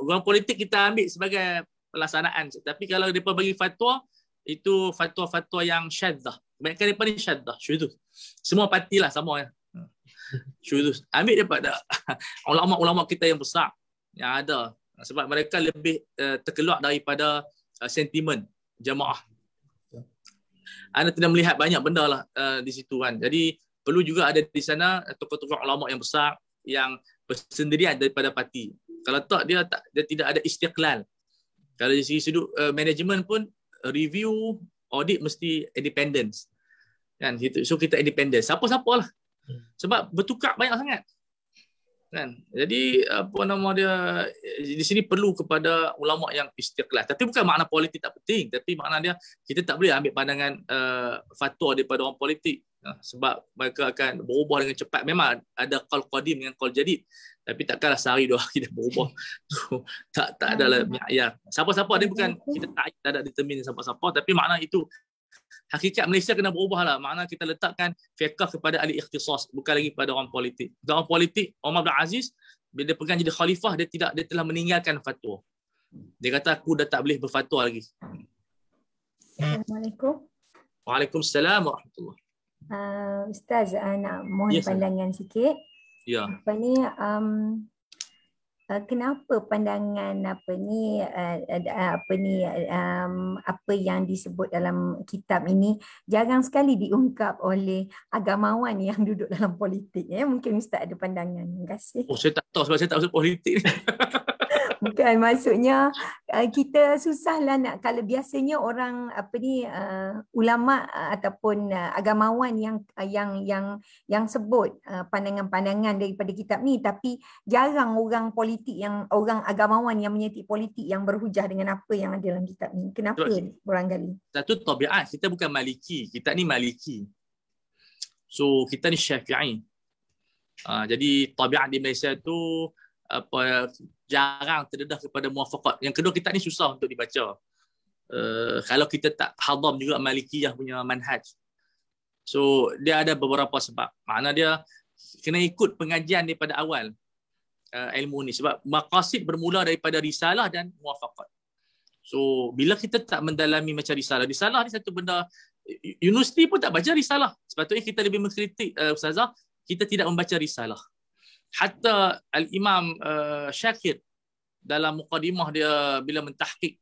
Golongan politik kita ambil sebagai pelaksanaan. Tapi kalau mereka bagi fatwa, itu fatwa-fatwa yang syadzah. Kebanyakan daripada syadzah, syuduz. Semua parti lah sama. Syuduz. Ambil daripada ulama-ulama kita yang besar, yang ada. Sebab mereka lebih terkeluar daripada sentimen jamaah. Anda tidak melihat banyak benda lah di situ kan. Jadi perlu juga ada di sana tokoh-tokoh ulama yang besar yang bersendirian daripada parti. Kalau tak, dia tidak ada istiqlal. Kalau dari segi sudut manajemen pun, review, audit mesti independence. Kan? So kita independent. Siapa-siapa lah. Sebab bertukar banyak sangat. Kan? Jadi apa nama dia, di sini perlu kepada ulama yang istiqlal. Tapi bukan makna politik tak penting, tapi makna dia kita tak boleh ambil pandangan fatwa daripada orang politik. Sebab mereka akan berubah dengan cepat. Memang ada qaul qadim dengan qaul jadid, tapi takkanlah sehari dua hari kita berubah. So, tak adalah mi'yar. Siapa-siapa dia bukan, kita tak ada determine siapa-siapa, tapi makna itu hakikat Malaysia kena berubah lah. Makna kita letakkan fiqh kepada ahli ikhtisas, bukan lagi pada orang politik. Orang politik, Umar bin Aziz, bila dia pegang jadi khalifah, dia telah meninggalkan fatwa. Dia kata aku dah tak boleh berfatwa lagi. Assalamualaikum. Waalaikumsalam warahmatullahi. Ustaz, nak mohon pandangan sikit. Ya. Apa ni, kenapa pandangan apa yang disebut dalam kitab ini jarang sekali diungkap oleh agamawan yang duduk dalam politik, ya? Mungkin Ustaz ada pandangan. Terima kasih. Oh, saya tak tahu sebab saya tak masuk politik. Bukan, maksudnya kita susahlah nak, kalau biasanya orang ulama ataupun agamawan yang sebut pandangan-pandangan daripada kitab ni, tapi jarang orang politik orang agamawan yang menyetik politik yang berhujah dengan apa yang ada dalam kitab ni. Kenapa barangkali? Satu tabiat, kita bukan Maliki, kita ni Maliki. So kita ni Syafi'i. Jadi tabiat di Malaysia tu jarang terdedah kepada muwafaqat. Yang kedua, kita ni susah untuk dibaca. Kalau kita tak hadam juga Malikiyah punya manhaj. So dia ada beberapa sebab. Makna dia kena ikut pengajian daripada awal ilmu ni. Sebab maqasid bermula daripada risalah dan muwafaqat. So bila kita tak mendalami macam risalah ni satu benda, universiti pun tak baca risalah. Sepatutnya kita lebih mengkritik, Ustazah, kita tidak membaca risalah. Hatta Al-Imam Syakir dalam mukadimah dia bila mentahqiq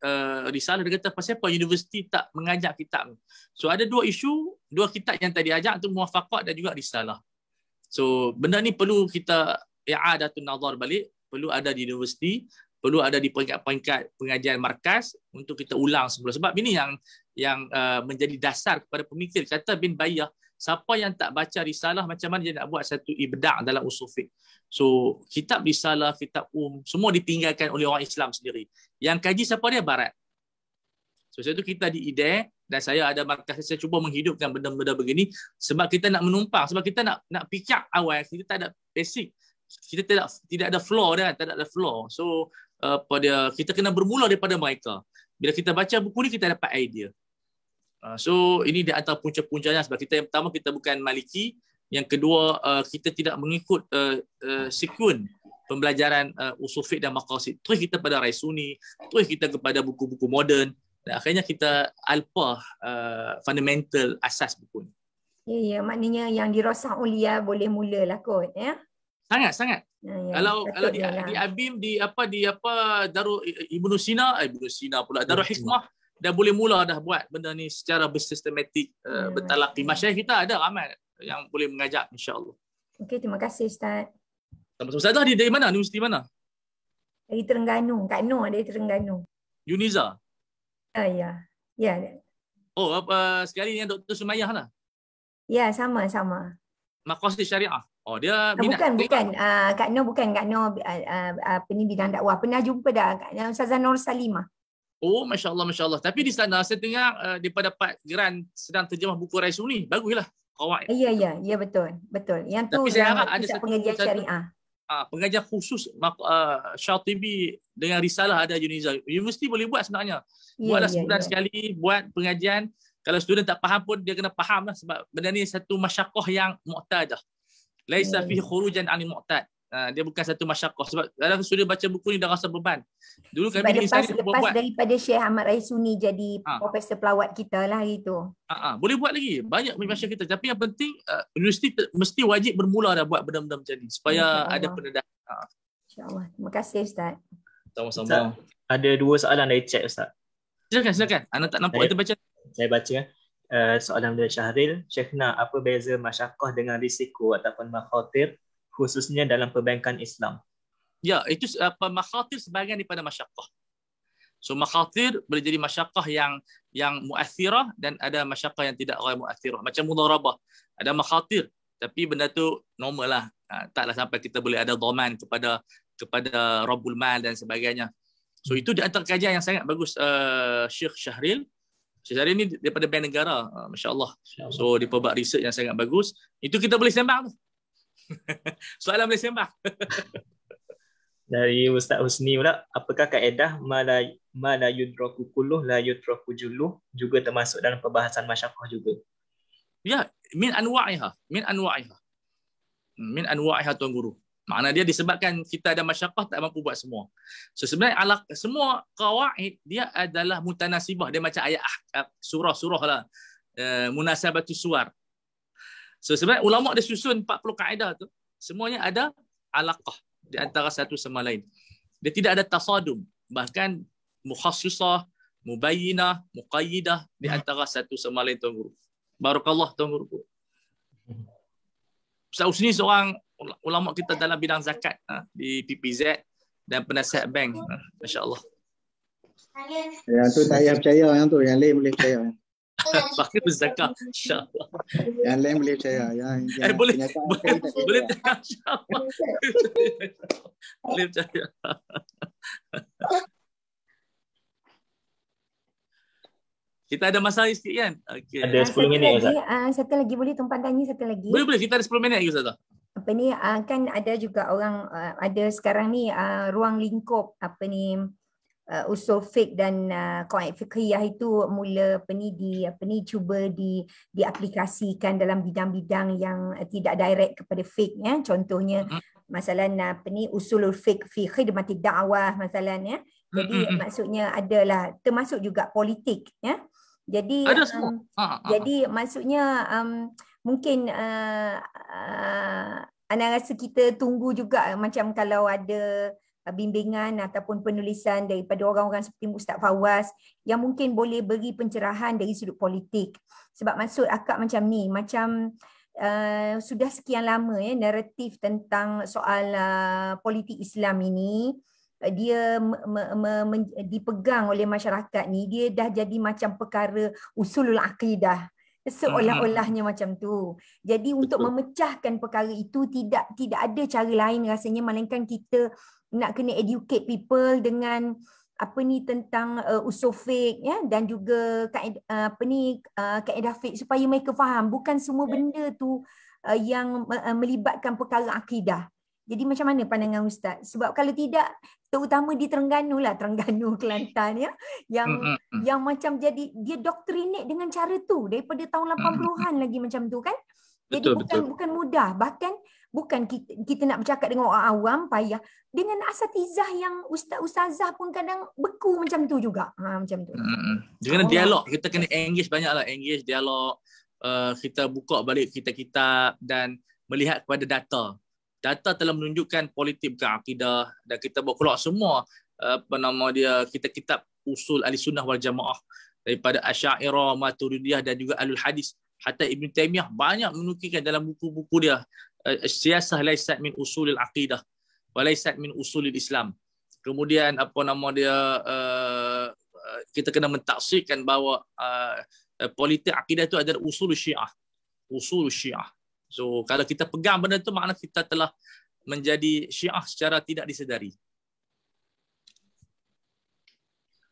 risalah, dia kata pasal apa universiti tak mengajak kitab. So ada dua isu, dua kitab yang tadi ajak tu muwafaqat dan juga risalah. So benda ni perlu kita i'adatun nazar balik, perlu ada di universiti, perlu ada di peringkat-peringkat pengajian markas untuk kita ulang semula. Sebab ini yang menjadi dasar kepada pemikir. Kata bin Bayyah, siapa yang tak baca risalah, macam mana dia nak buat satu ibda' dalam usul fiqh. So kitab risalah, kitab semua ditinggalkan oleh orang Islam sendiri. Yang kaji siapa dia? Barat. So sebab tu kita di IDE dan saya ada markas, saya cuba menghidupkan benda-benda begini sebab kita nak menumpang, sebab kita nak fikir awal, kita tak ada basic. Kita tidak ada flow dah, tak ada flow. So kita kena bermula daripada mereka. Bila kita baca buku ni, kita dapat idea. So ini di antara punca-puncanya, sebab kita yang pertama kita bukan Maliki, yang kedua kita tidak mengikut sekuen pembelajaran usul fiqh dan maqasid. Terus kita pada Raisuni, terus kita kepada buku-buku moden, dan akhirnya kita alpa fundamental asas buku ni. Ya, maknanya yang dirosah ulia boleh mulalah kot, ya. Sangat. Kalau di Abim di Darul Ibnu Sina pula Darul Hikmah dah boleh mula dah buat benda ni secara bersistematik, bertalaqi. Masyayikh kita ada ramai yang boleh mengajak, insya-Allah. Okey, terima kasih Ustaz. Sama-sama. Ustazah dari mana? Universiti mana? Dari Terengganu. Kak Noh dari Terengganu. Uniza. Ya. Oh, sekali yang Dr. Sumayyah lah. Ya, sama-sama. Maqasid Syariah. Oh, dia bukan. Kak Noh bukan Kak Noh bidang dakwah. Pernah jumpa dah Kak Ustazah Nur Salimah. Oh, masya-Allah. Tapi di sana saya tengok dia dapat geran sedang terjemah buku Raisuni. Baguslah. Ya, betul. Yang tu tapi saya harap ada pengajian syariah. Pengajian khusus Syatibi dengan risalah ada Universiti boleh buat sebenarnya. Buatlah sebulan sekali, buat pengajian. Kalau student tak faham pun dia kena faham lah, sebab benda ni satu masyaqqah yang mu'tadah. Laisa fihi khurujan 'anil mu'tad. Dia bukan satu masyaqqah, sebab kalau student baca buku ni dah rasa beban. Dulu kami lepas daripada Syekh Ahmad Raisuni jadi profesor pelawat kita lah itu. Boleh buat lagi. Banyak masyarakat kita. Tapi yang penting universiti mesti wajib bermula dah buat benda-benda macam ni supaya ada pendedahan. InsyaAllah. Terima kasih Ustaz. Sama-sama. Ada dua soalan dari chat Ustaz. Silakan. Anda tak nampak kita baca. Saya baca. Soalan dari Syahril. Syekhna, apa beza masyaqqah dengan risiko ataupun makhatir khususnya dalam perbankan Islam? Ya, itu makhatir sebahagian daripada masyaqqah. So makhatir boleh jadi masyaqqah yang muathirah dan ada masyaqqah yang tidak muathirah. Macam mudharabah. Ada makhatir tapi benda tu normal lah. Taklah sampai kita boleh ada dhaman kepada Rabbul Mal dan sebagainya. So itu di antara kajian yang sangat bagus Syekh Syahril. Syekh Syahril ni daripada Bank Negara, masya-Allah. So dia buat research yang sangat bagus. Itu kita boleh sembang tu. Soalan boleh sembang. Dari Ustaz Husni pula, apakah kaedah ma la yudraku kulluh la yudraku julluh juga termasuk dalam perbahasan masyaqqah juga? Ya, min anwa'iha Tuan Guru. Makna dia disebabkan kita ada masyaqqah tak mampu buat semua. So sebenarnya semua qawaid dia adalah mutanasibah, dia macam ayat surah-surah lah. Munasabatus suwar. So sebenarnya ulama dia susun 40 kaedah tu, semuanya ada alaqah di antara satu sama lain. Dia tidak ada tasadum. Bahkan mukhassisah, mubayyinah, muqayyidah di antara satu sama lain Tuan Guru. Barakallah Tuan Guru. Ustaz Husni seorang ulama kita dalam bidang zakat di PPZ dan penasihat bank. Masya-Allah. Yang tu tak payah percaya, yang tu yang lain boleh percaya. Bakir zakat, insya-Allah. Yang lain boleh percaya. Boleh insya-Allah. Boleh percaya. Kita ada masa sikit kan? Okay. Ada 10 minit Ustaz. Satu lagi boleh tumpang tanya satu lagi. Boleh, kita ada 10 minit lagi Ustaz. Apa ni kan ada juga orang ada sekarang ni ruang lingkup apa ni usul fiqh dan qawaid fiqhiyah itu mula cuba diaplikasikan dalam bidang-bidang yang tidak direct kepada fiqh ya. Contohnya masalah usulul fiqh fi khidmati da'wah masalahnya. Jadi maksudnya adalah termasuk juga politik ya. Jadi jadi maksudnya mungkin ana rasa kita tunggu juga macam kalau ada bimbingan ataupun penulisan daripada orang-orang seperti Ustaz Fawaz yang mungkin boleh beri pencerahan dari sudut politik. Sebab maksud akak macam ni, macam sudah sekian lama ya naratif tentang soal politik Islam ini dia dipegang oleh masyarakat ni, dia dah jadi macam perkara usulul akidah. Seolah-olahnya macam tu. Jadi untuk memecahkan perkara itu tidak ada cara lain rasanya melainkan kita nak kena educate people dengan tentang usul fiqh ya, dan juga kaedah fiqh supaya mereka faham bukan semua benda tu yang melibatkan perkara akidah. Jadi macam mana pandangan Ustaz? Sebab kalau tidak, terutama di Terengganu Kelantan ya, yang macam jadi dia doktrinate dengan cara tu daripada tahun 80-an lagi macam tu kan. Jadi bukan mudah, bahkan bukan kita nak bercakap dengan orang awam payah, dengan asatizah yang ustazah pun kadang beku macam tu juga. Macam tu. Dia kena dialog, kita kena engage banyaklah, dialog, kita buka balik kitab-kitab dan melihat kepada data. Data telah menunjukkan politik bukan akidah, dan kita bawa keluar semua kitab-kitab usul Ahlussunnah wal Jamaah daripada Asy'ariyah, Maturidiyah dan juga Ahlul Hadis. Hatta Ibn Taymiyah banyak menukilkan dalam buku-buku dia siyasah laysat min usulil aqidah wa laysat min usulil Islam. Kemudian kita kena mentaksirkan bahawa politik akidah itu adalah usul Syiah. Usul Syiah. So kalau kita pegang benda tu, makna kita telah menjadi Syiah secara tidak disedari.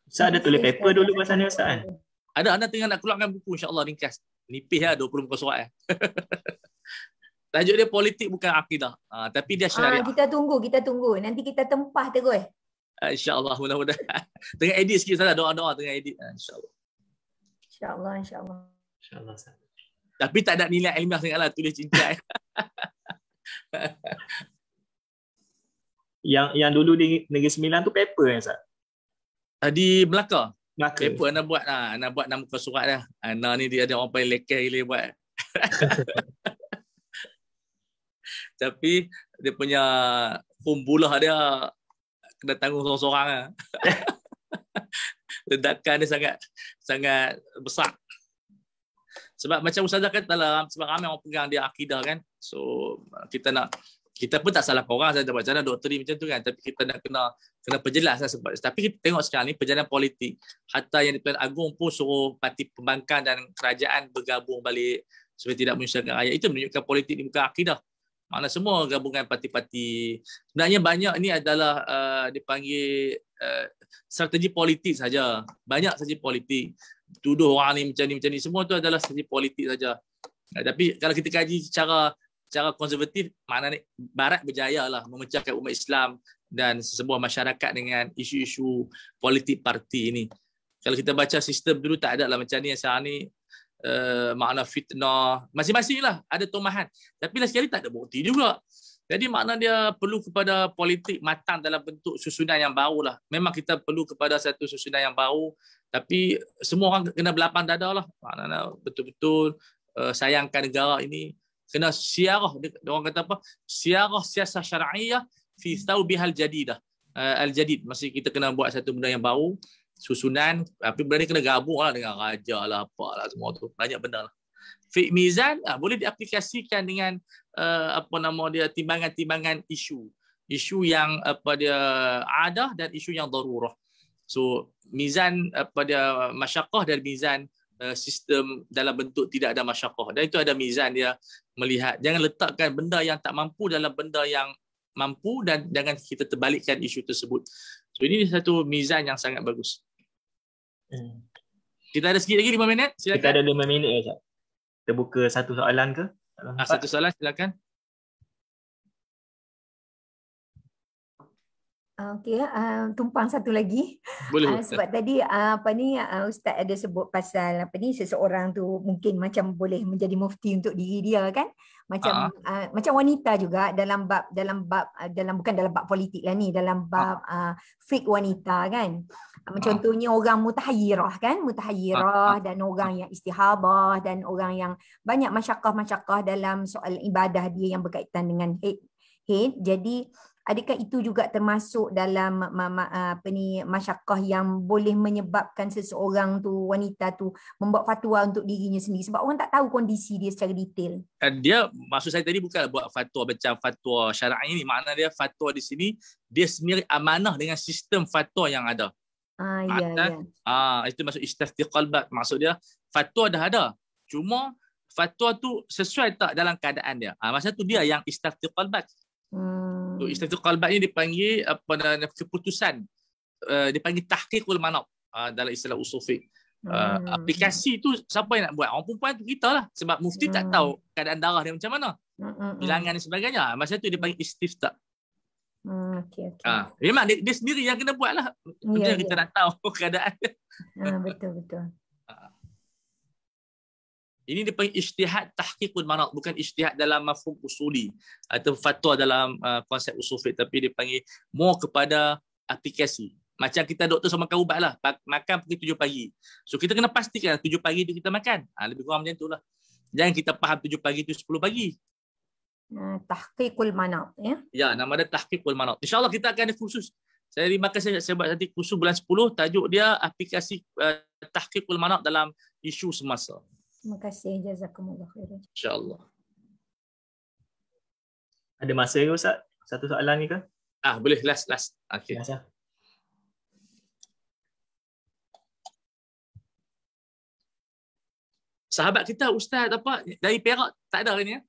Ustaz ada tulis paper dulu pasal ni Ustaz? Ada tengah nak keluarkan buku insya-Allah ringkas. Nipis lah 20 muka surat. Tajuk dia politik bukan akidah. Tapi dia syariah. Kita tunggu. Nanti kita tempah terus. InsyaAllah, mudah-mudahan. Tengah edit sikit saja, doa-doa tengah edit. InsyaAllah. InsyaAllah. Tapi tak ada nilai ilmiah sangatlah, tulis cincai. Yang dulu di Negeri Sembilan tu paper ya Ustaz? Di Melaka. Paper nak buat 6 muka surat dah. Ana ni dia ada orang paling lekeh gila buat. Tapi dia punya kumpulah dia kena tanggung seorang-seorang lah. Ledakan dia sangat besar. Sebab macam Ustazah kata dalam, sebab ramai orang pegang dia akidah kan. So kita pun tak salahkan orang, saya tak macam doktrin macam tu kan, tapi kita nak kena perjelas lah sebab. Tapi kita tengok sekarang ni perjalanan politik, hatta yang di-Tuan Agong pun suruh parti pembangkang dan kerajaan bergabung balik supaya tidak menyusahkan rakyat. Itu menunjukkan politik ni bukan akidah. Mana semua gabungan parti-parti. Sebenarnya banyak ni adalah dipanggil strategi politik saja. Banyak strategi politik. Tuduh orang ni macam ni semua tu adalah strategi politik saja. Tapi kalau kita kaji secara konservatif, maknanya Barat berjaya lah memecahkan umat Islam dan sebuah masyarakat dengan isu-isu politik parti ini. Kalau kita baca sistem dulu tak ada lah macam ni, yang sekarang ni makna fitnah, masing-masing lah ada tomahan. Tapi last sekali tak ada bukti juga. Jadi makna dia perlu kepada politik matang dalam bentuk susunan yang baru lah. Memang kita perlu kepada satu susunan yang baru, tapi semua orang kena berlapang dada lah. Maknanya betul-betul sayangkan negara ini. Kena siarah, orang kata apa? Siarah siasah syar'iyah fi thawbihal jadidah. al-jadid. Mesti kita kena buat satu benda yang baru, susunan, tapi benda ni kena gabung lah dengan raja lah, apalah semua tu. Banyak benda lah. Fiqh mizan boleh diaplikasikan dengan timbangan-timbangan isu yang adah dan isu yang darurah. So mizan masyaqqah dan mizan sistem dalam bentuk tidak ada masyaqqah. Dan itu ada mizan dia melihat. Jangan letakkan benda yang tak mampu dalam benda yang mampu dan jangan kita terbalikkan isu tersebut. So ini satu mizan yang sangat bagus. Kita ada sikit lagi 5 minit. Silakan. Kita ada 5 minit je. Kita buka satu soalan ke? Satu soalan silakan. Okey, tumpang satu lagi. Boleh. Sebab tadi Ustaz ada sebut pasal seseorang tu mungkin macam boleh menjadi mufti untuk diri dia kan? Macam wanita juga dalam bukan dalam bab politik lah ni, dalam bab fiqh wanita kan. Contohnya orang mutahayyirah kan, dan orang yang istihadah dan orang yang banyak masyaqqah dalam soal ibadah dia yang berkaitan dengan haid. Jadi adakah itu juga termasuk dalam masyaqqah yang boleh menyebabkan seseorang tu, wanita tu membuat fatwa untuk dirinya sendiri sebab orang tak tahu kondisi dia secara detail. Dia maksud saya tadi bukan buat fatwa macam fatwa syar'i ni, makna dia fatwa di sini dia sendiri amanah dengan sistem fatwa yang ada. Itu maksud istafti qalbak, maksud dia fatwa dah ada. Cuma fatwa tu sesuai tak dalam keadaan dia. Masa tu dia yang istafti qalbak. So, istafti qalbak ni dipanggil keputusan, dipanggil tahqiqul manat dalam istilah usul fiqh. Aplikasi tu siapa yang nak buat? Orang perempuan tu kita lah, sebab mufti tak tahu keadaan darah dia macam mana, bilangan dan sebagainya. Masa tu dia panggil istifta. Memang dia sendiri yang kena buat lah. Kita nak tahu keadaan dia. Betul. Ini dipanggil ijtihad tahqiqul manat, bukan ijtihad dalam mafhum usuli atau fatwa dalam konsep usul fiqh, tapi dipanggil more kepada aplikasi. Macam kita doktor sama makan ubat lah, makan pukul 7 pagi. So kita kena pastikan 7 pagi tu kita makan. Lebih kurang macam tu lah. Jangan kita faham 7 pagi tu 10 pagi. Tahqiqul manat ya. Ya, nama dia tahqiqul manat. InsyaAllah kita akan ada khusus. Saya terima kasih saya buat nanti khusus bulan 10, tajuk dia aplikasi tahqiqul manat dalam isu semasa. Terima kasih, jazakumullah khairan. InsyaAllah. Ada masa ke Ustaz? Satu soalan ni ke? Boleh last. Okey. Sahabat kita Ustaz dari Perak tak ada hari ni ya?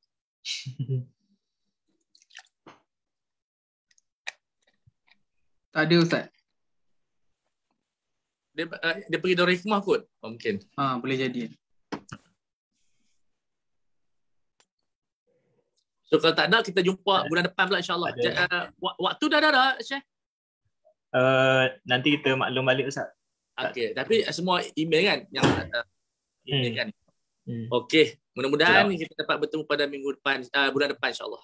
Tak ada Ustaz. Dia pergi Darul Hikmah kot. Mungkin. Boleh jadi. So kalau tak ada kita jumpa bulan depan pula insya-Allah. Waktu dah ada Syekh? Nanti kita maklum balik Ustaz. Okey, tapi semua email kan yang email kan. Okey, mudah-mudahan kita dapat bertemu pada minggu depan, bulan depan insya-Allah.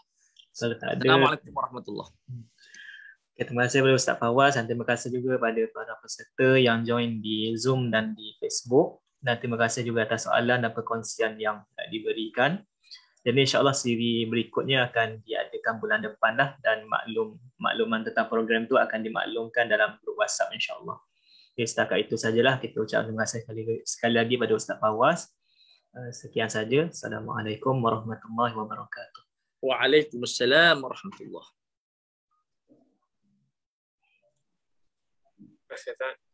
Assalamualaikum warahmatullahi wabarakatuh. Terima kasih kepada Ustaz Fawaz dan terima kasih juga pada para peserta yang join di Zoom dan di Facebook. Dan terima kasih juga atas soalan dan perkongsian yang diberikan. Jadi insyaAllah siri berikutnya akan diadakan bulan depan dah, dan makluman tentang program tu akan dimaklumkan dalam grup WhatsApp insyaAllah. Okay, setakat itu sajalah. Kita ucap terima kasih sekali lagi pada Ustaz Fawaz. Sekian saja. Assalamualaikum warahmatullahi wabarakatuh. Waalaikumsalam warahmatullahi wabarakatuh. Terima kasih Ustaz.